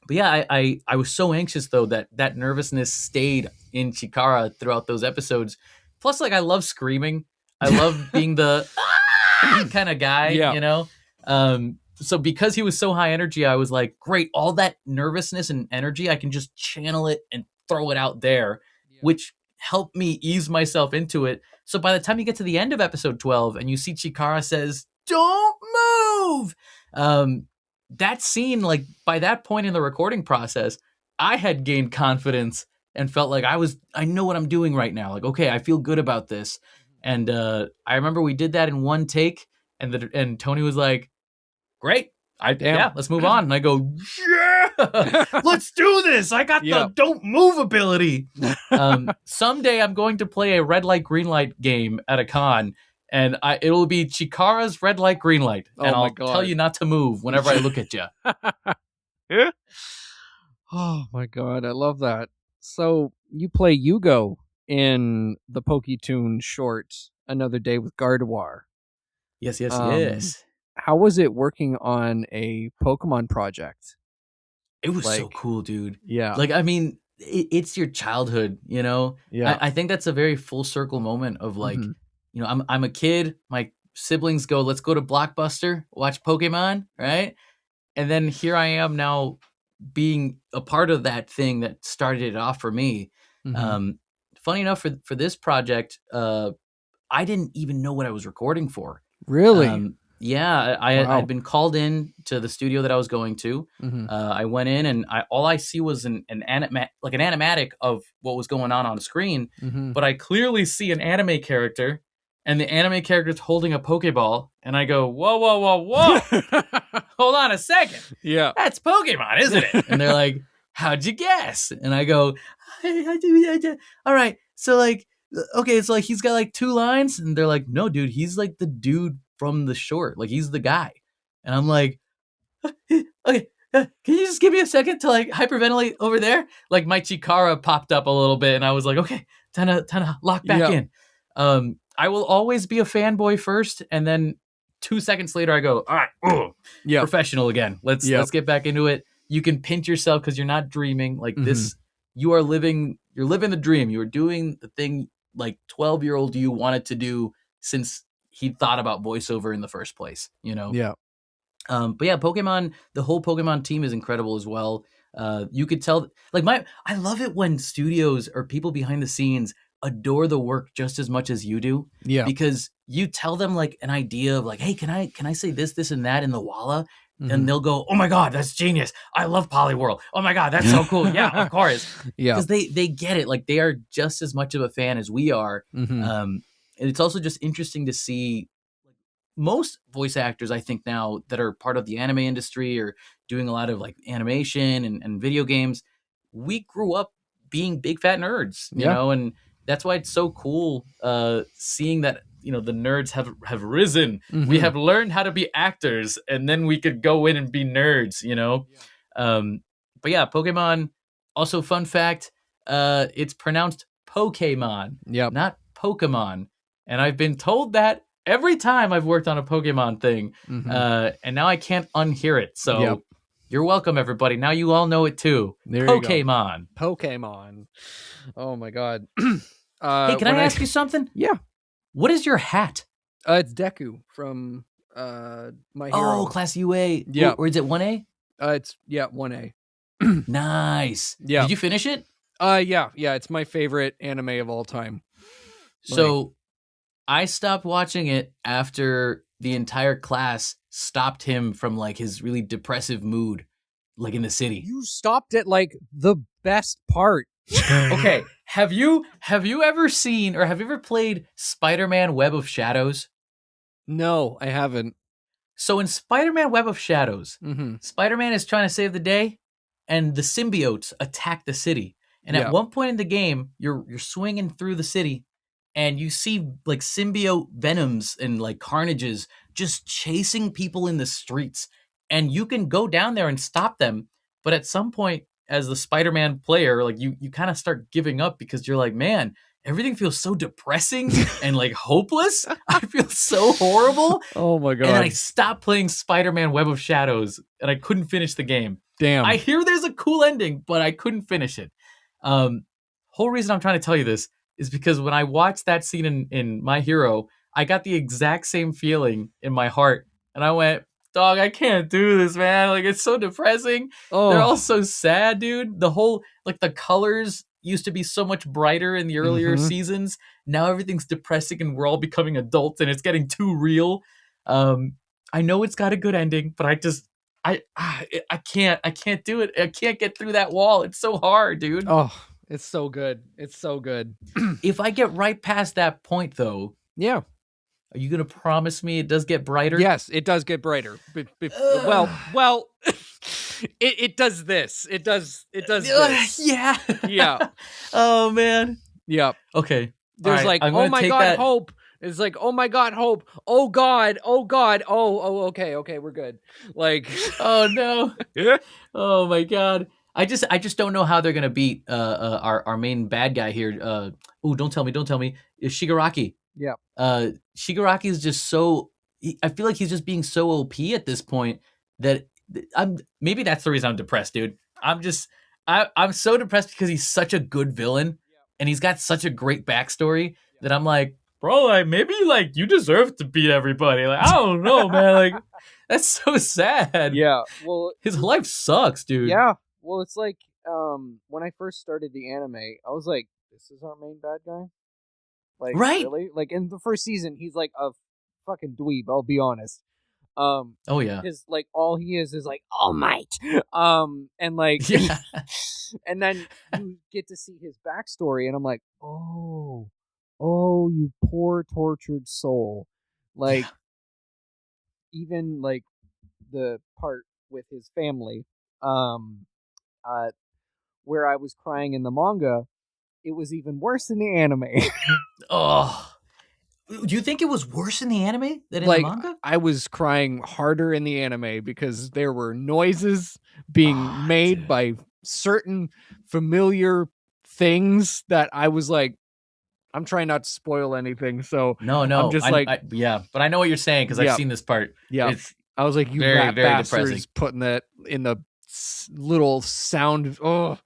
yeah, I was so anxious, though, that nervousness stayed in Chikara throughout those episodes. Plus, like, I love screaming. I love being the kind of guy, So because he was so high energy, I was like, great, all that nervousness and energy, I can just channel it and throw it out there, which helped me ease myself into it. So by the time you get to the end of episode 12 and you see Chikara says, "Don't move," that scene, like, by that point in the recording process, I had gained confidence and felt like I know what I'm doing right now. Like, okay, I feel good about this. And I remember we did that in one take, and Tony was like, great. Let's move on. And I go, yeah, let's do this. I got the don't move ability. Someday I'm going to play a red light, green light game at a con, and it'll be Chikara's red light, green light. And I'll tell you not to move whenever I look at you. Yeah. Oh my God. I love that. So you play Yugo in the Poketoon short, Another Day with Gardevoir. Yes. How was it working on a Pokemon project? It was so cool, dude. Yeah. Like, I mean, it's your childhood, Yeah. I think that's a very full circle moment of like, I'm a kid. My siblings go, let's go to Blockbuster, watch Pokemon, right? And then here I am now being a part of that thing that started it off for me. Funny enough, for this project, I didn't even know what I was recording for. Really? Yeah, I'd been called in to the studio that I was going to. I went in and all I see was an animatic of what was going on screen. But I clearly see an anime character and the anime character's holding a Pokeball, and I go, whoa, whoa, whoa, whoa. Hold on a second. Yeah. That's Pokemon, isn't it? And they're like, how'd you guess? And I go, I do. All right. So like, okay, it's like he's got like 2 lines. And they're like, no, dude, he's like the dude from the short. Like he's the guy. And I'm like, okay, can you just give me a second to like hyperventilate over there? Like my Chikara popped up a little bit and I was like, okay, time to lock back in. I will always be a fanboy first, and then 2 seconds later I go, all right, professional again. Let's get back into it. You can pinch yourself because you're not dreaming. Like this, you're living the dream. You are doing the thing like 12-year-old you wanted to do since he thought about voiceover in the first place, you know? Yeah. But yeah, Pokemon, the whole Pokemon team is incredible as well. You could tell, like I love it when studios or people behind the scenes adore the work just as much as you do. Yeah. Because you tell them like an idea of like, hey, can I say this and that in the Walla? And they'll go, oh my God, that's genius. I love Poliwhirl. Oh my God, that's so cool. Yeah, of course. Yeah. Because they get it. Like they are just as much of a fan as we are. And it's also just interesting to see most voice actors, I think now that are part of the anime industry or doing a lot of like animation and video games, we grew up being big fat nerds, you know, and that's why it's so cool seeing that, you know, the nerds have risen. We have learned how to be actors, and then we could go in and be nerds, you know. But yeah, Pokemon, also fun fact, it's pronounced Pokemon, not Pokemon. And I've been told that every time I've worked on a Pokemon thing, and now I can't unhear it. So you're welcome, everybody. Now you all know it too. There Pokemon. Pokemon. Oh my God. Hey, can I ask you something? Yeah. What is your hat? It's Deku from My Hero. Oh, Class UA. Yeah. Or is it 1A? It's 1A. Nice. Yeah. Did you finish it? Yeah. It's my favorite anime of all time. So I stopped watching it after the entire class stopped him from like his really depressive mood, like in the city. You stopped at like the best part. Okay. Have you ever seen or have you ever played Spider-Man Web of Shadows? No, I haven't. So in Spider-Man Web of Shadows, Spider-Man is trying to save the day, and the symbiotes attack the city. And at one point in the game, you're swinging through the city, and you see like symbiote venoms and like carnages just chasing people in the streets. And you can go down there and stop them. But at some point, as the Spider-Man player, like you kind of start giving up because you're like, man, everything feels so depressing and like hopeless. I feel so horrible. Oh my God. And I stopped playing Spider-Man Web of Shadows and I couldn't finish the game. Damn. I hear there's a cool ending, but I couldn't finish it. Whole reason I'm trying to tell you this is because when I watched that scene in My Hero, I got the exact same feeling in my heart. And I went, dog, I can't do this, man. Like, it's so depressing. Oh. They're all so sad, dude. The whole, like, the colors used to be so much brighter in the earlier seasons. Now everything's depressing and we're all becoming adults and it's getting too real. I know it's got a good ending, but I can't do it. I can't get through that wall. It's so hard, dude. Oh, it's so good. It's so good. If I get right past that point, though. Yeah. Are you going to promise me it does get brighter? Yes, it does get brighter. Well, it does this. It does this. Yeah. Yeah. Oh, man. Yeah. Okay. There's right, like, oh my God, hope. It's like, oh my God, hope. Oh God. Oh, okay, we're good. Like, oh no. Oh my God. I just don't know how they're gonna beat our main bad guy here. Don't tell me. Is Shigaraki. Yeah. Shigaraki is just so. I feel like he's just being so OP at this point that maybe that's the reason I'm depressed, dude. I'm so depressed because he's such a good villain and he's got such a great backstory that I'm like, bro, like maybe like you deserve to beat everybody. Like I don't know, man. Like that's so sad. Yeah. Well, his life sucks, dude. Yeah. Well, it's like when I first started the anime, I was like, this is our main bad guy. Like, right? Really? Like in the first season, he's like a fucking dweeb. I'll be honest. Oh yeah. Because like all he is like All Might. And like, yeah. And then you get to see his backstory, and I'm like, oh, oh, you poor tortured soul. Yeah. Like, even like the part with his family, um, uh, where I was crying in the manga, it was even worse in the anime. Oh, do you think it was worse in the anime than in the Like, manga? I was crying harder in the anime because there were noises being Oh, made dude. by certain familiar things that I was like, I'm trying not to spoil anything, so No, I'm no. just like, Yeah, but I know what you're saying because I've yeah, seen this part. yeah. It's I was like, you very, rat very depressing. bastards, putting that in the little sound. Oh,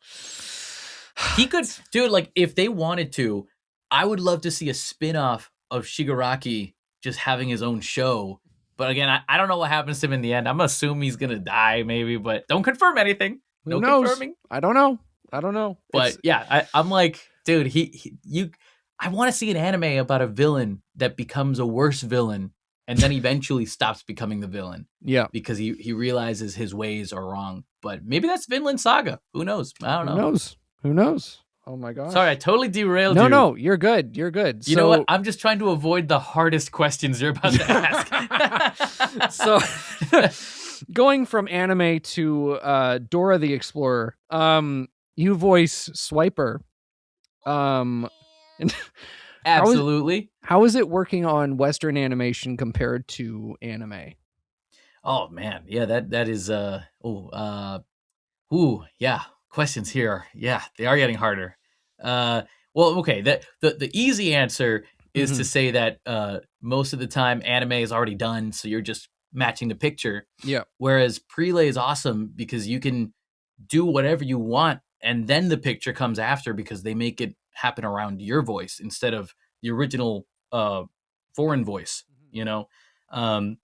He could, dude, like, if they wanted to, I would love to see a spin-off of Shigaraki just having his own show. But again, I don't know what happens to him in the end. I'm assuming he's gonna die, maybe, but don't confirm anything. who No knows? confirming. I don't know. I don't know. But yeah, I'm like, dude, you. I want to see an anime about a villain that becomes a worse villain and then eventually stops becoming the villain Yeah. because he realizes his ways are wrong. But maybe that's Vinland Saga. Who knows? I don't Who know. knows? Who knows? Oh my gosh. Sorry, I totally derailed No, you. no, you're good. You're good. You know what? I'm just trying to avoid the hardest questions you're about to ask. So going from anime to Dora the Explorer, you voice Swiper. Absolutely. How is it working on Western animation compared to anime? Oh man, yeah, that is yeah. Questions here, yeah, they are getting harder. Well, okay, the easy answer is to say that most of the time anime is already done, so you're just matching the picture. Yeah. Whereas prelay is awesome because you can do whatever you want, and then the picture comes after because they make it happen around your voice instead of the original foreign voice. You know, um,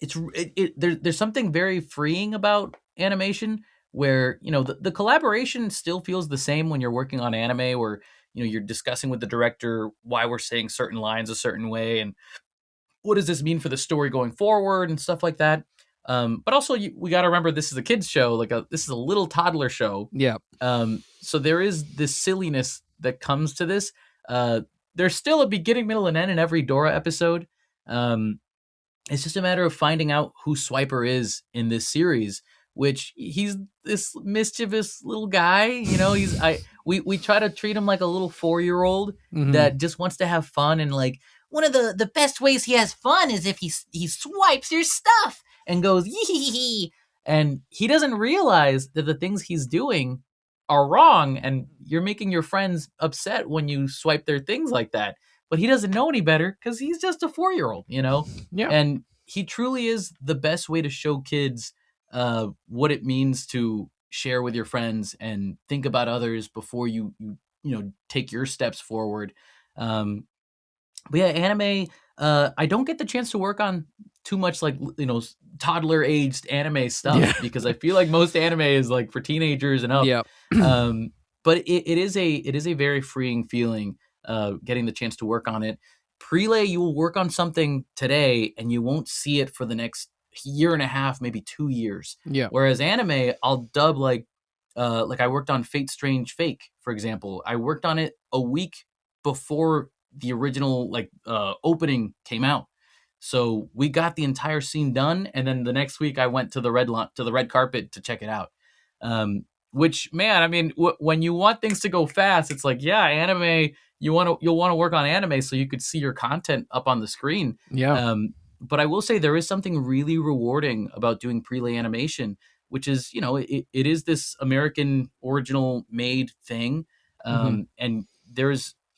there's something very freeing about animation where the collaboration still feels the same when you're working on anime where you're discussing with the director why we're saying certain lines a certain way and what does this mean for the story going forward and stuff like that. But also we got to remember this is a kids show, this is a little toddler show. Yeah. So there is this silliness that comes to this. There's still a beginning, middle, and end in every Dora episode. It's just a matter of finding out who Swiper is in this series, which he's this mischievous little guy. We try to treat him like a little 4-year-old that just wants to have fun, and like one of the best ways he has fun is if he swipes your stuff and goes yee, and he doesn't realize that the things he's doing are wrong, and you're making your friends upset when you swipe their things like that. But he doesn't know any better because he's just a 4-year-old, Yeah. And he truly is the best way to show kids what it means to share with your friends and think about others before you take your steps forward. But yeah, anime. I don't get the chance to work on too much toddler aged anime stuff because I feel like most anime is like for teenagers and up. Yeah. But it is a very freeing feeling getting the chance to work on it. Prelay, you will work on something today and you won't see it for the next year and a half, maybe 2 years. Yeah. Whereas anime, I'll dub like I worked on Fate Strange Fake, for example. I worked on it a week before the original opening came out. So we got the entire scene done, and then the next week I went to the red carpet to check it out. Which, man, I mean, when you want things to go fast, it's like, yeah, anime. You'll want to work on anime so you could see your content up on the screen. Yeah. But I will say there is something really rewarding about doing prelay animation, which is it is this American original made thing, and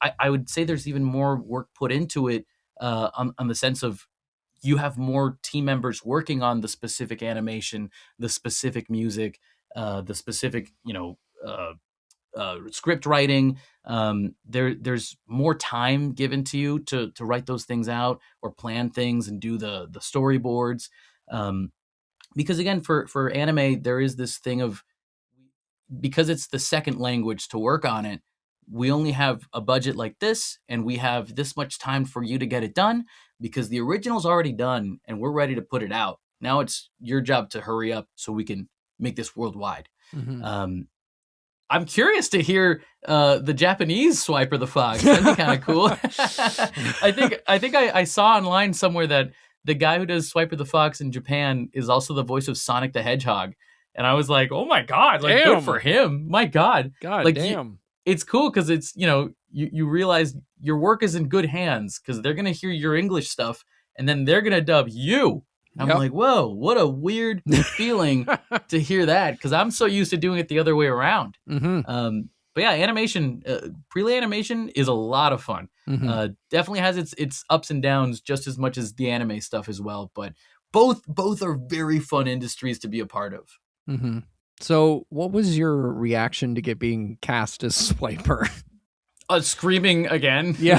I would say there's even more work put into it on the sense of you have more team members working on the specific animation, the specific music, the specific script writing. There's more time given to you to write those things out or plan things and do the storyboards. Because again, for anime, there is this thing of, because it's the second language to work on it, we only have a budget like this and we have this much time for you to get it done because the original's already done and we're ready to put it out. Now it's your job to hurry up so we can make this worldwide. I'm curious to hear the Japanese Swiper the Fox. That'd be kind of cool. I think I saw online somewhere that the guy who does Swiper the Fox in Japan is also the voice of Sonic the Hedgehog. And I was like, oh my God, like good for him. My God. God damn. It's cool because it's, you realize your work is in good hands because they're going to hear your English stuff and then they're going to dub you. I'm like, whoa, what a weird feeling to hear that because I'm so used to doing it the other way around. But yeah, animation, prelay animation is a lot of fun. Definitely has its ups and downs just as much as the anime stuff as well. But both are very fun industries to be a part of. So what was your reaction to being cast as Swiper? Screaming again. Yeah.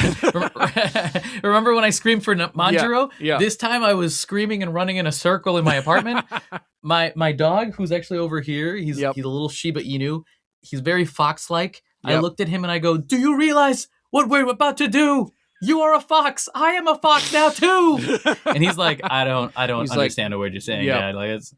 Remember when I screamed for Manjiro? Yeah. This time I was screaming and running in a circle in my apartment. My dog, who's actually over here, he's a little Shiba Inu. He's very fox-like. I looked at him and I go, do you realize what we're about to do? You are a fox. I am a fox now too. And he's like, I don't understand a word you're saying. Yeah, like it's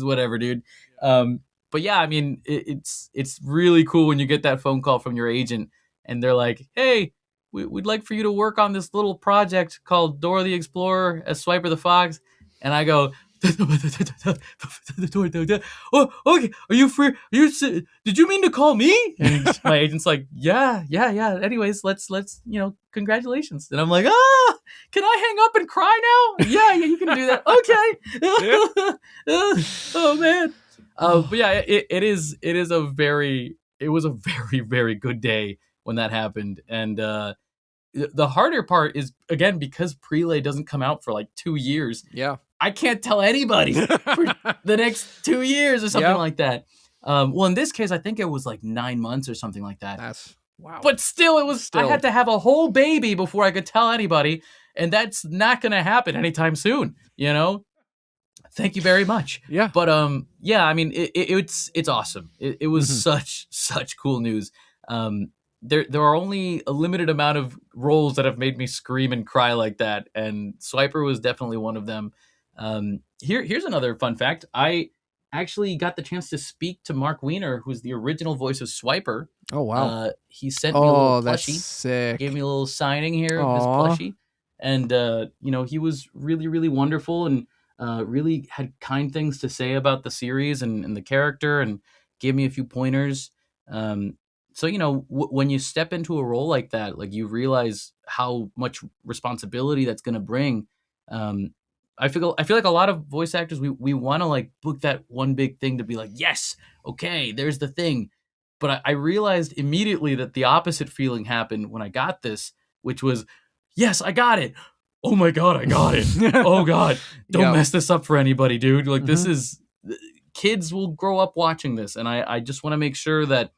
whatever, dude. But yeah, I mean, it's really cool when you get that phone call from your agent and they're like, hey, we'd like for you to work on this little project called Dora the Explorer as Swiper the Fox. And I go, oh, okay, are you free? Did you mean to call me? And my agent's like, yeah. Anyways, let's congratulations. And I'm like, can I hang up and cry now? Yeah, you can do that. Okay. Oh man. But yeah, it was a very, very good day when that happened. And the harder part is, again, because Prelay doesn't come out for like 2 years. Yeah. I can't tell anybody for the next 2 years or something like that. Well, in this case, I think it was like 9 months or something like that. That's wow. But still, I had to have a whole baby before I could tell anybody. And that's not going to happen anytime soon, Thank you very much. Yeah. But yeah, I mean, it's awesome. It was such cool news. There are only a limited amount of roles that have made me scream and cry like that, and Swiper was definitely one of them. Here's another fun fact. I actually got the chance to speak to Mark Weiner, who's the original voice of Swiper. Oh wow! He sent me a little plushie. That's sick. Gave me a little signing here of his plushie, and he was really, really wonderful and really had kind things to say about the series and the character, and gave me a few pointers. So, when you step into a role like that, like you realize how much responsibility that's going to bring. I feel like a lot of voice actors, we want to like book that one big thing to be like, yes, okay, there's the thing. But I realized immediately that the opposite feeling happened when I got this, which was, yes, I got it. Oh my God, I got it. Oh God, don't mess this up for anybody, dude. Like this is, kids will grow up watching this. And I just want to make sure that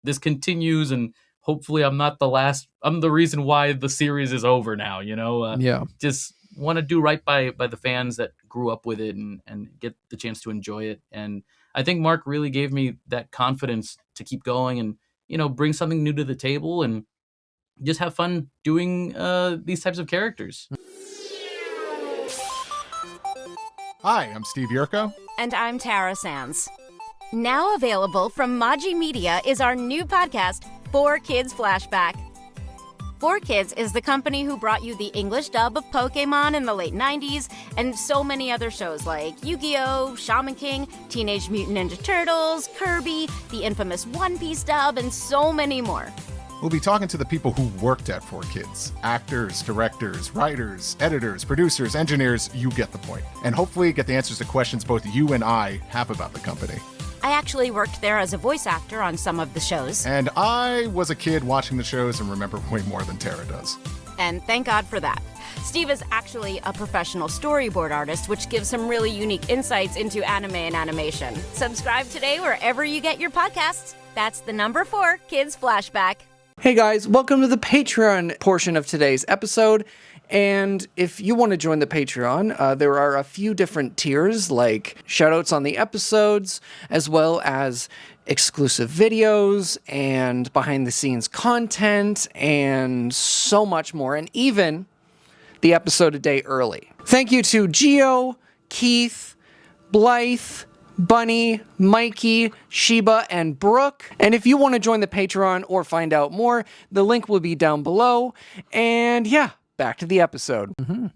this continues, and hopefully I'm the reason why the series is over now, just want to do right by the fans that grew up with it and get the chance to enjoy it. And I think Mark really gave me that confidence to keep going and, bring something new to the table and just have fun doing these types of characters. Hi, I'm Steve Yurko. And I'm Tara Sands. Now available from Maji Media is our new podcast, 4Kids Flashback. 4Kids is the company who brought you the English dub of Pokemon in the late 90s and so many other shows like Yu-Gi-Oh!, Shaman King, Teenage Mutant Ninja Turtles, Kirby, the infamous One Piece dub, and so many more. We'll be talking to the people who worked at 4Kids. Actors, directors, writers, editors, producers, engineers, you get the point. And hopefully get the answers to questions both you and I have about the company. I actually worked there as a voice actor on some of the shows. And I was a kid watching the shows and remember way more than Tara does. And thank God for that. Steve is actually a professional storyboard artist, which gives some really unique insights into anime and animation. Subscribe today wherever you get your podcasts. That's the number 4 Kids Flashback. Hey guys, welcome to the Patreon portion of today's episode. And if you want to join the Patreon, there are a few different tiers, like shoutouts on the episodes, as well as exclusive videos and behind-the-scenes content, and so much more, and even the episode a day early. Thank you to Gio, Keith, Blythe, Bunny, Mikey, Sheba, and Brooke. And if you want to join the Patreon or find out more, the link will be down below. And yeah, back to the episode. Mm-hmm.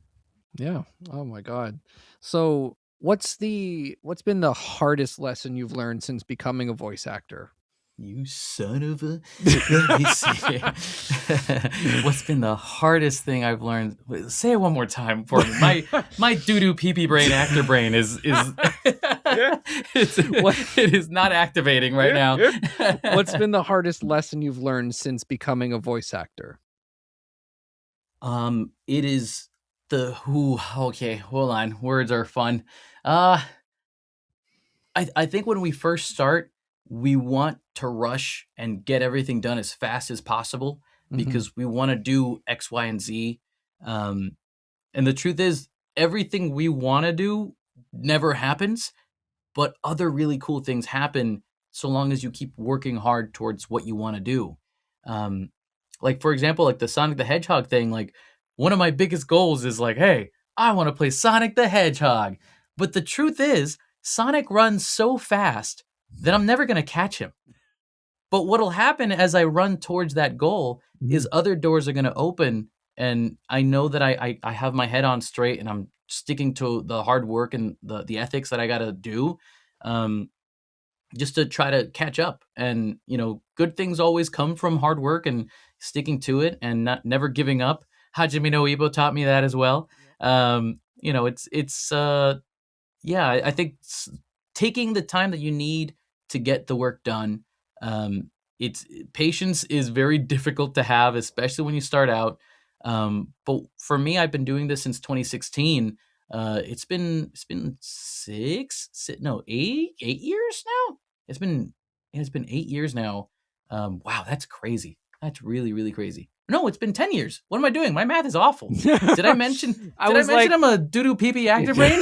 Yeah. Oh my God. So what's been the hardest lesson you've learned since becoming a voice actor? You son of a... Let me see. What's been the hardest thing I've learned? Say it one more time for me. My doo-doo pee-pee brain actor brain is it is not activating right now. What's been the hardest lesson you've learned since becoming a voice actor? It is the who. Okay, hold on. Words are fun. I think when we first start, we want to rush and get everything done as fast as possible because we want to do X, Y, and Z. And the truth is, everything we want to do never happens, but other really cool things happen so long as you keep working hard towards what you want to do. Like, for example, like the Sonic the Hedgehog thing, like one of my biggest goals is like, hey, I want to play Sonic the Hedgehog. But the truth is, Sonic runs so fast that I'm never going to catch him. But what'll happen as I run towards that goal is other doors are going to open, and I know that I have my head on straight and I'm sticking to the hard work and the ethics that I got to do just to try to catch up. And, you know, good things always come from hard work and sticking to it and never giving up. Hajime no Ippo taught me that as well. You know, I think taking the time that you need to get the work done. Patience is very difficult to have, especially when you start out. But for me, I've been doing this since 2016. It's been 8 years now. It's been 8 years now. Wow, that's crazy. That's really, really crazy. No, it's been 10 years. What am I doing? My math is awful. Did I mention I'm a doo-doo pee-pee actor brain?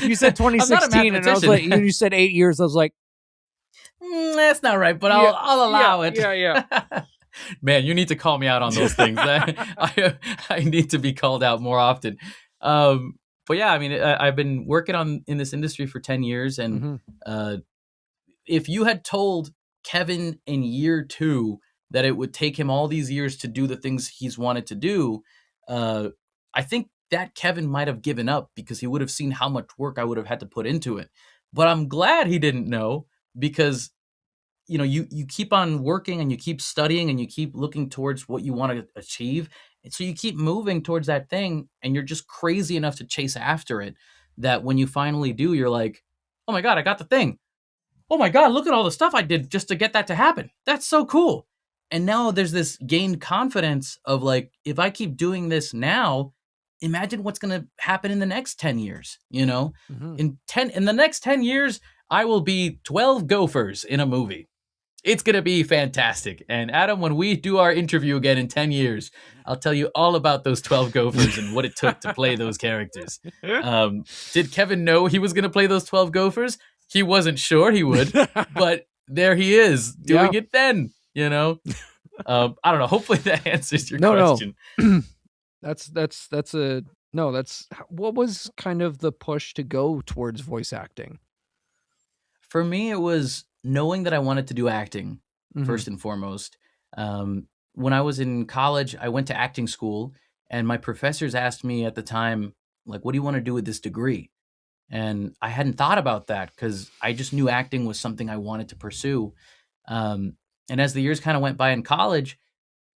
You said 2016 and I was like, you said 8 years. I was like, that's not right, but I'll allow it. Yeah. Man, you need to call me out on those things. I need to be called out more often. But yeah, I mean, I've been working in this industry for 10 years. And if you had told Kevin in year 2 that it would take him all these years to do the things he's wanted to do, I think that Kevin might have given up because he would have seen how much work I would have had to put into it. But I'm glad he didn't know, because you know, you keep on working and you keep studying and you keep looking towards what you want to achieve. And so you keep moving towards that thing, and you're just crazy enough to chase after it that when you finally do, you're like, oh my God, I got the thing. Oh my God, look at all the stuff I did just to get that to happen. That's so cool. And now there's this gained confidence of like, if I keep doing this now, imagine what's going to happen in the next 10 years, you know? In the next 10 years, I will be 12 gophers in a movie. It's going to be fantastic. And Adam, when we do our interview again in 10 years, I'll tell you all about those 12 gophers and what it took to play those characters. Did Kevin know he was going to play those 12 gophers? He wasn't sure he would, but there he is doing it then, you know? I don't know. Hopefully that answers your question. No. That's what was kind of the push to go towards voice acting? For me, it was knowing that I wanted to do acting first and foremost. When I was in college, I went to acting school, and my professors asked me at the time, like, what do you want to do with this degree? And I hadn't thought about that because I just knew acting was something I wanted to pursue. And as the years kind of went by in college,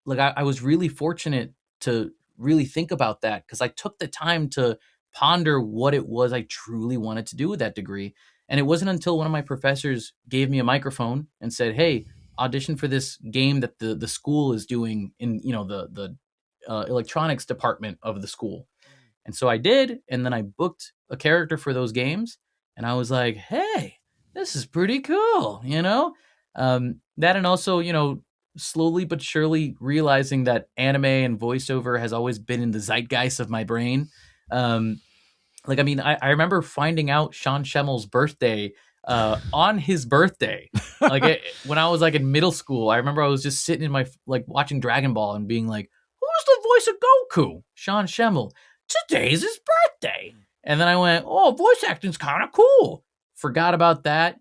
like I was really fortunate to really think about that because I took the time to ponder what it was I truly wanted to do with that degree. And it wasn't until one of my professors gave me a microphone and said, hey, audition for this game that the school is doing in, you know, the electronics department of the school. And so I did. And then I booked a character for those games. And I was like, hey, this is pretty cool, you know? That and also, you know, slowly but surely realizing that anime and voiceover has always been in the zeitgeist of my brain. Like, I mean, I remember finding out Sean Schemmel's birthday on his birthday. Like when I was like in middle school, I remember I was just sitting in my, like watching Dragon Ball and being like, who's the voice of Goku? Sean Schemmel. Today's his birthday. And then I went, oh, voice acting's kind of cool. forgot about that.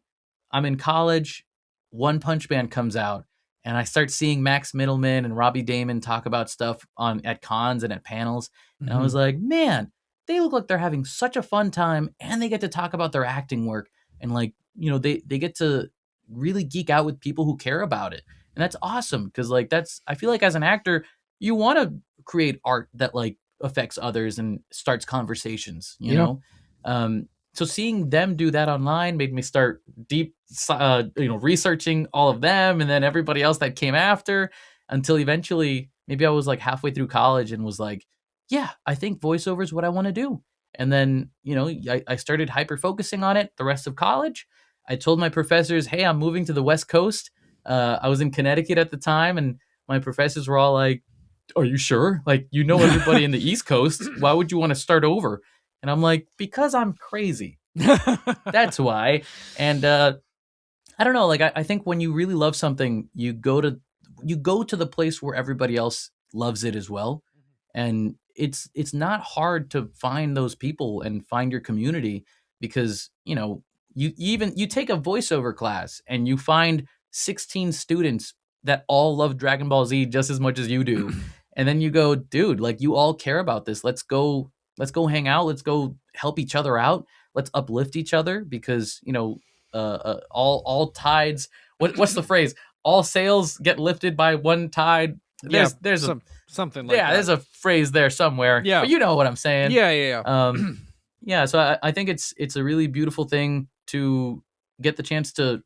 I'm in college. One Punch Man comes out, and I start seeing Max Middleman and Robbie Damon talk about stuff at cons and at panels. And I was like, man, they look like they're having such a fun time, and they get to talk about their acting work. And like, they get to really geek out with people who care about it. And that's awesome. Cause like, I feel like as an actor, you want to create art that like affects others and starts conversations, you know? So seeing them do that online made me start deep, researching all of them and then everybody else that came after, until eventually maybe I was like halfway through college and was like, yeah, I think voiceover is what I want to do. And then, I started hyper focusing on it the rest of college. I told my professors, hey, I'm moving to the West Coast. I was in Connecticut at the time, and my professors were all like, are you sure? Like, everybody in the East Coast. Why would you want to start over? And I'm like, because I'm crazy. That's why. And I don't know. Like, I think when you really love something, you go to the place where everybody else loves it as well. And it's not hard to find those people and find your community, because, you take a voiceover class and you find 16 students that all love Dragon Ball Z just as much as you do. And then you go, dude, like, you all care about this. Let's go hang out. Let's go help each other out. Let's uplift each other, because, all tides, what's the phrase? All sails get lifted by one tide. There's something like that. There's a phrase there somewhere. Yeah. But you know what I'm saying. Yeah. So I think it's a really beautiful thing to get the chance to,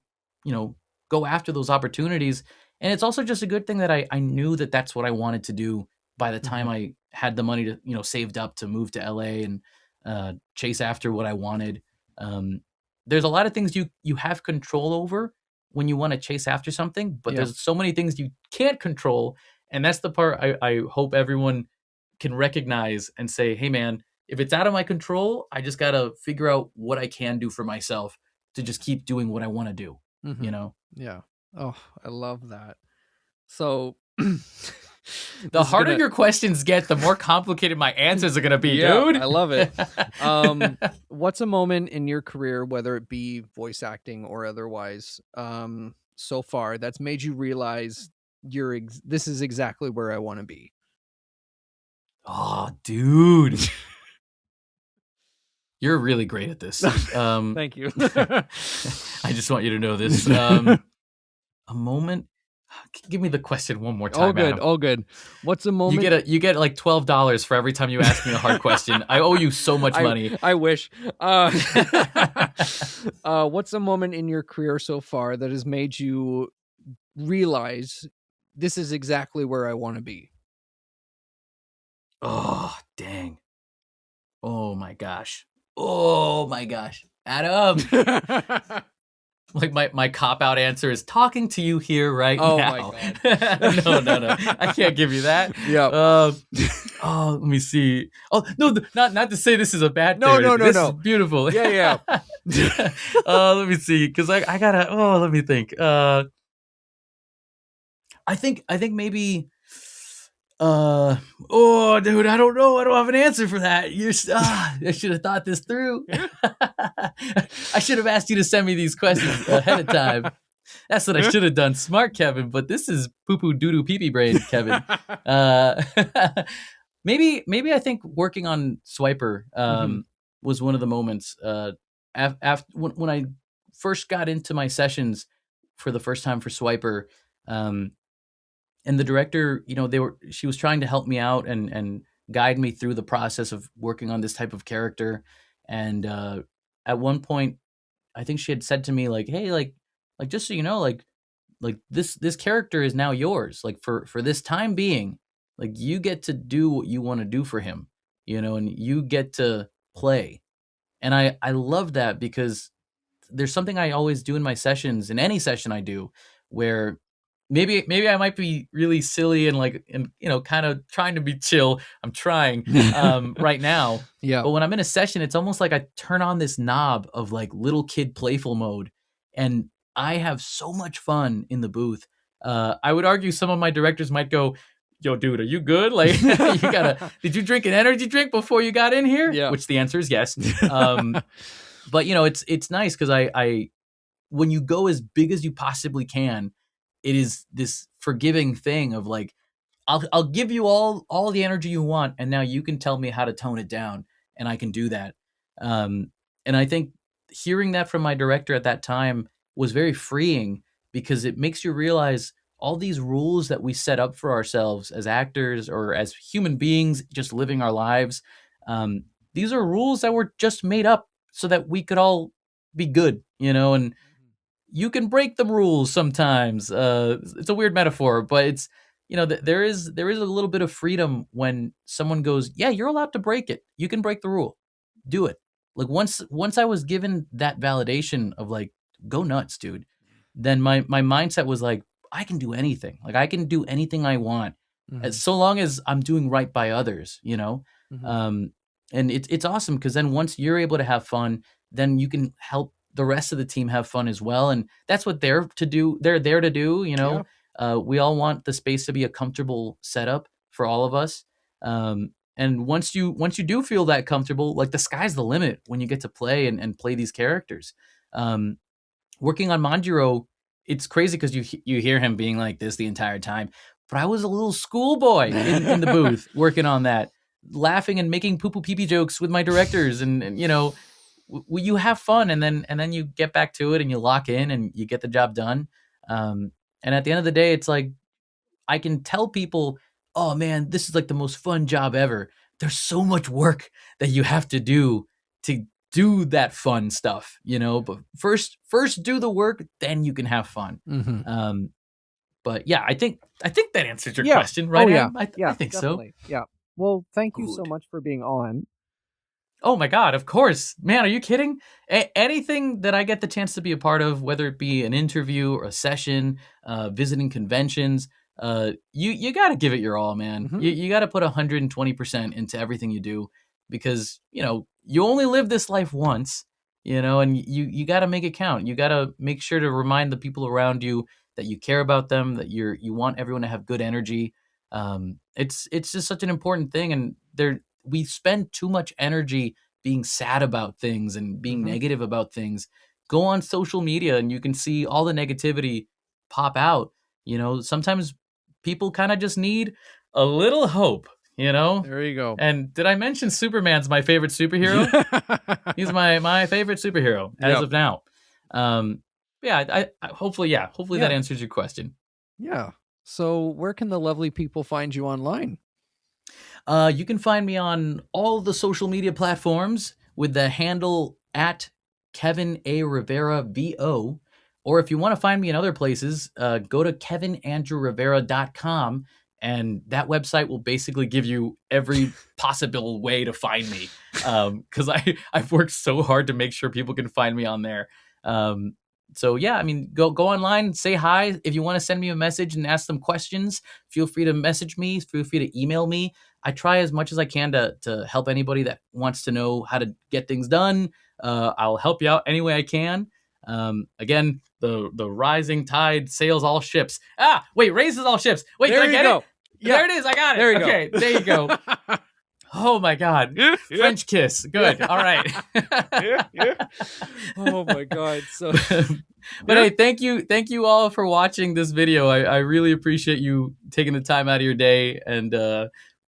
go after those opportunities. And it's also just a good thing that I knew that that's what I wanted to do by the time I had the money to, saved up to move to LA and chase after what I wanted. There's a lot of things you have control over when you want to chase after something, but there's so many things you can't control. And that's the part I hope everyone can recognize and say, hey man, if it's out of my control, I just got to figure out what I can do for myself to just keep doing what I want to do, Yeah. Oh, I love that. So the harder your questions get, the more complicated my answers are going to be, dude. I love it. What's a moment in your career, whether it be voice acting or otherwise, so far, that's made you realize this is exactly where I want to be? Oh, dude. You're really great at this. Thank you. I just want you to know this. A moment. Give me the question one more time. Oh, good. Adam. Oh, good. What's a moment? You get like $12 for every time you ask me a hard question. I owe you so much money. I wish. What's a moment in your career so far that has made you realize this is exactly where I want to be? Oh, dang. Oh my gosh. Adam. Like my cop-out answer is talking to you here right now. My God. No. I can't give you that. Yeah. Let me see. Oh, no, not to say this is a bad thing. No. This is beautiful. Yeah. Let me see, because I gotta, let me think. I think maybe, dude, I don't know. I don't have an answer for that. I should have thought this through. I should have asked you to send me these questions ahead of time. That's what I should have done. Smart Kevin, but this is poo-poo doo-doo pee-pee brain Kevin. Maybe I think working on Swiper was one of the moments after when I first got into my sessions for the first time for Swiper. And the director, she was trying to help me out and guide me through the process of working on this type of character. And at one point, I think she had said to me, like, hey, like just so you know, like this character is now yours. Like for this time being, like you get to do what you want to do for him, and you get to play. And I love that, because there's something I always do in my sessions, in any session I do, where maybe I might be really silly and kind of trying to be chill. I'm trying right now. Yeah. But when I'm in a session, it's almost like I turn on this knob of like little kid playful mode, and I have so much fun in the booth. I would argue some of my directors might go, yo, dude, are you good? Like, did you drink an energy drink before you got in here? Yeah. Which the answer is yes. But it's nice because I when you go as big as you possibly can, it is this forgiving thing of like, I'll give you all the energy you want, and now you can tell me how to tone it down, and I can do that. And I think hearing that from my director at that time was very freeing, because it makes you realize all these rules that we set up for ourselves as actors or as human beings just living our lives. These are rules that were just made up so that we could all be good, and you can break the rules sometimes. It's a weird metaphor, but it's, there is a little bit of freedom when someone goes, yeah, you're allowed to break it. You can break the rule. Do it. Like once I was given that validation of like, go nuts, dude, then my mindset was like, I can do anything. Like I can do anything I want, as so long as I'm doing right by others, and it's awesome, because then once you're able to have fun, then you can help the rest of the team have fun as well. And that's what they're there to do. We all want the space to be a comfortable setup for all of us. And once you do feel that comfortable, like the sky's the limit when you get to play and play these characters. Working on Manjiro, it's crazy because you hear him being like this the entire time. But I was a little schoolboy in the booth working on that, laughing and making poo-poo pee-pee jokes with my directors, and you have fun, and then you get back to it and you lock in and you get the job done. And at the end of the day, it's like, I can tell people, oh man, this is like the most fun job ever. There's so much work that you have to do that fun stuff, but first do the work, then you can have fun. But yeah, I think that answers your question, right? I think definitely. So. Yeah. Well, thank you so much for being on. Oh my God, of course. Man, are you kidding? Anything that I get the chance to be a part of, whether it be an interview or a session, visiting conventions, you got to give it your all, man. You got to put 120% into everything you do, because, you only live this life once, and you got to make it count. You got to make sure to remind the people around you that you care about them, that you want everyone to have good energy. It's just such an important thing. And we spend too much energy being sad about things and being negative about things. Go on social media and you can see all the negativity pop out. Sometimes people kind of just need a little hope, There you go. And did I mention Superman's my favorite superhero? He's my favorite superhero as of now. I hopefully that answers your question. Yeah. So where can the lovely people find you online? You can find me on all the social media platforms with the handle at Kevin A. Rivera VO. Or if you want to find me in other places, go to kevinandrewrivera.com, and that website will basically give you every possible way to find me, because I've worked so hard to make sure people can find me on there. So yeah, I mean, go online, say hi. If you want to send me a message and ask some questions, feel free to message me, feel free to email me. I try as much as I can to help anybody that wants to know how to get things done. I'll help you out any way I can. Again, the rising tide sails all ships. Raises all ships. Wait, there did I get it? Yeah. There it is. I got it. There you okay, go. There you go. Oh my God. French kiss. Good. All right. Oh my God. So, but hey, thank you all for watching this video. I really appreciate you taking the time out of your day, and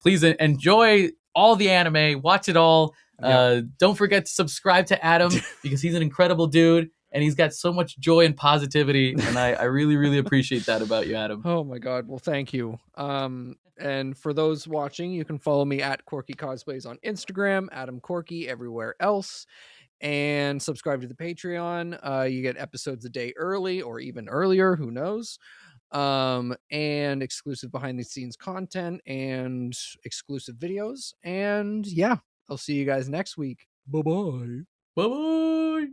please enjoy all the anime. Watch it all. Don't forget to subscribe to Adam, because he's an incredible dude. And he's got so much joy and positivity, and I really, really appreciate that about you, Adam. Oh my God. Well, thank you. And for those watching, you can follow me at Corky Cosplays on Instagram, Adam Corky everywhere else, and subscribe to the Patreon. You get episodes a day early, or even earlier, who knows? And exclusive behind the scenes content and exclusive videos. And yeah, I'll see you guys next week. Bye-bye. Bye-bye.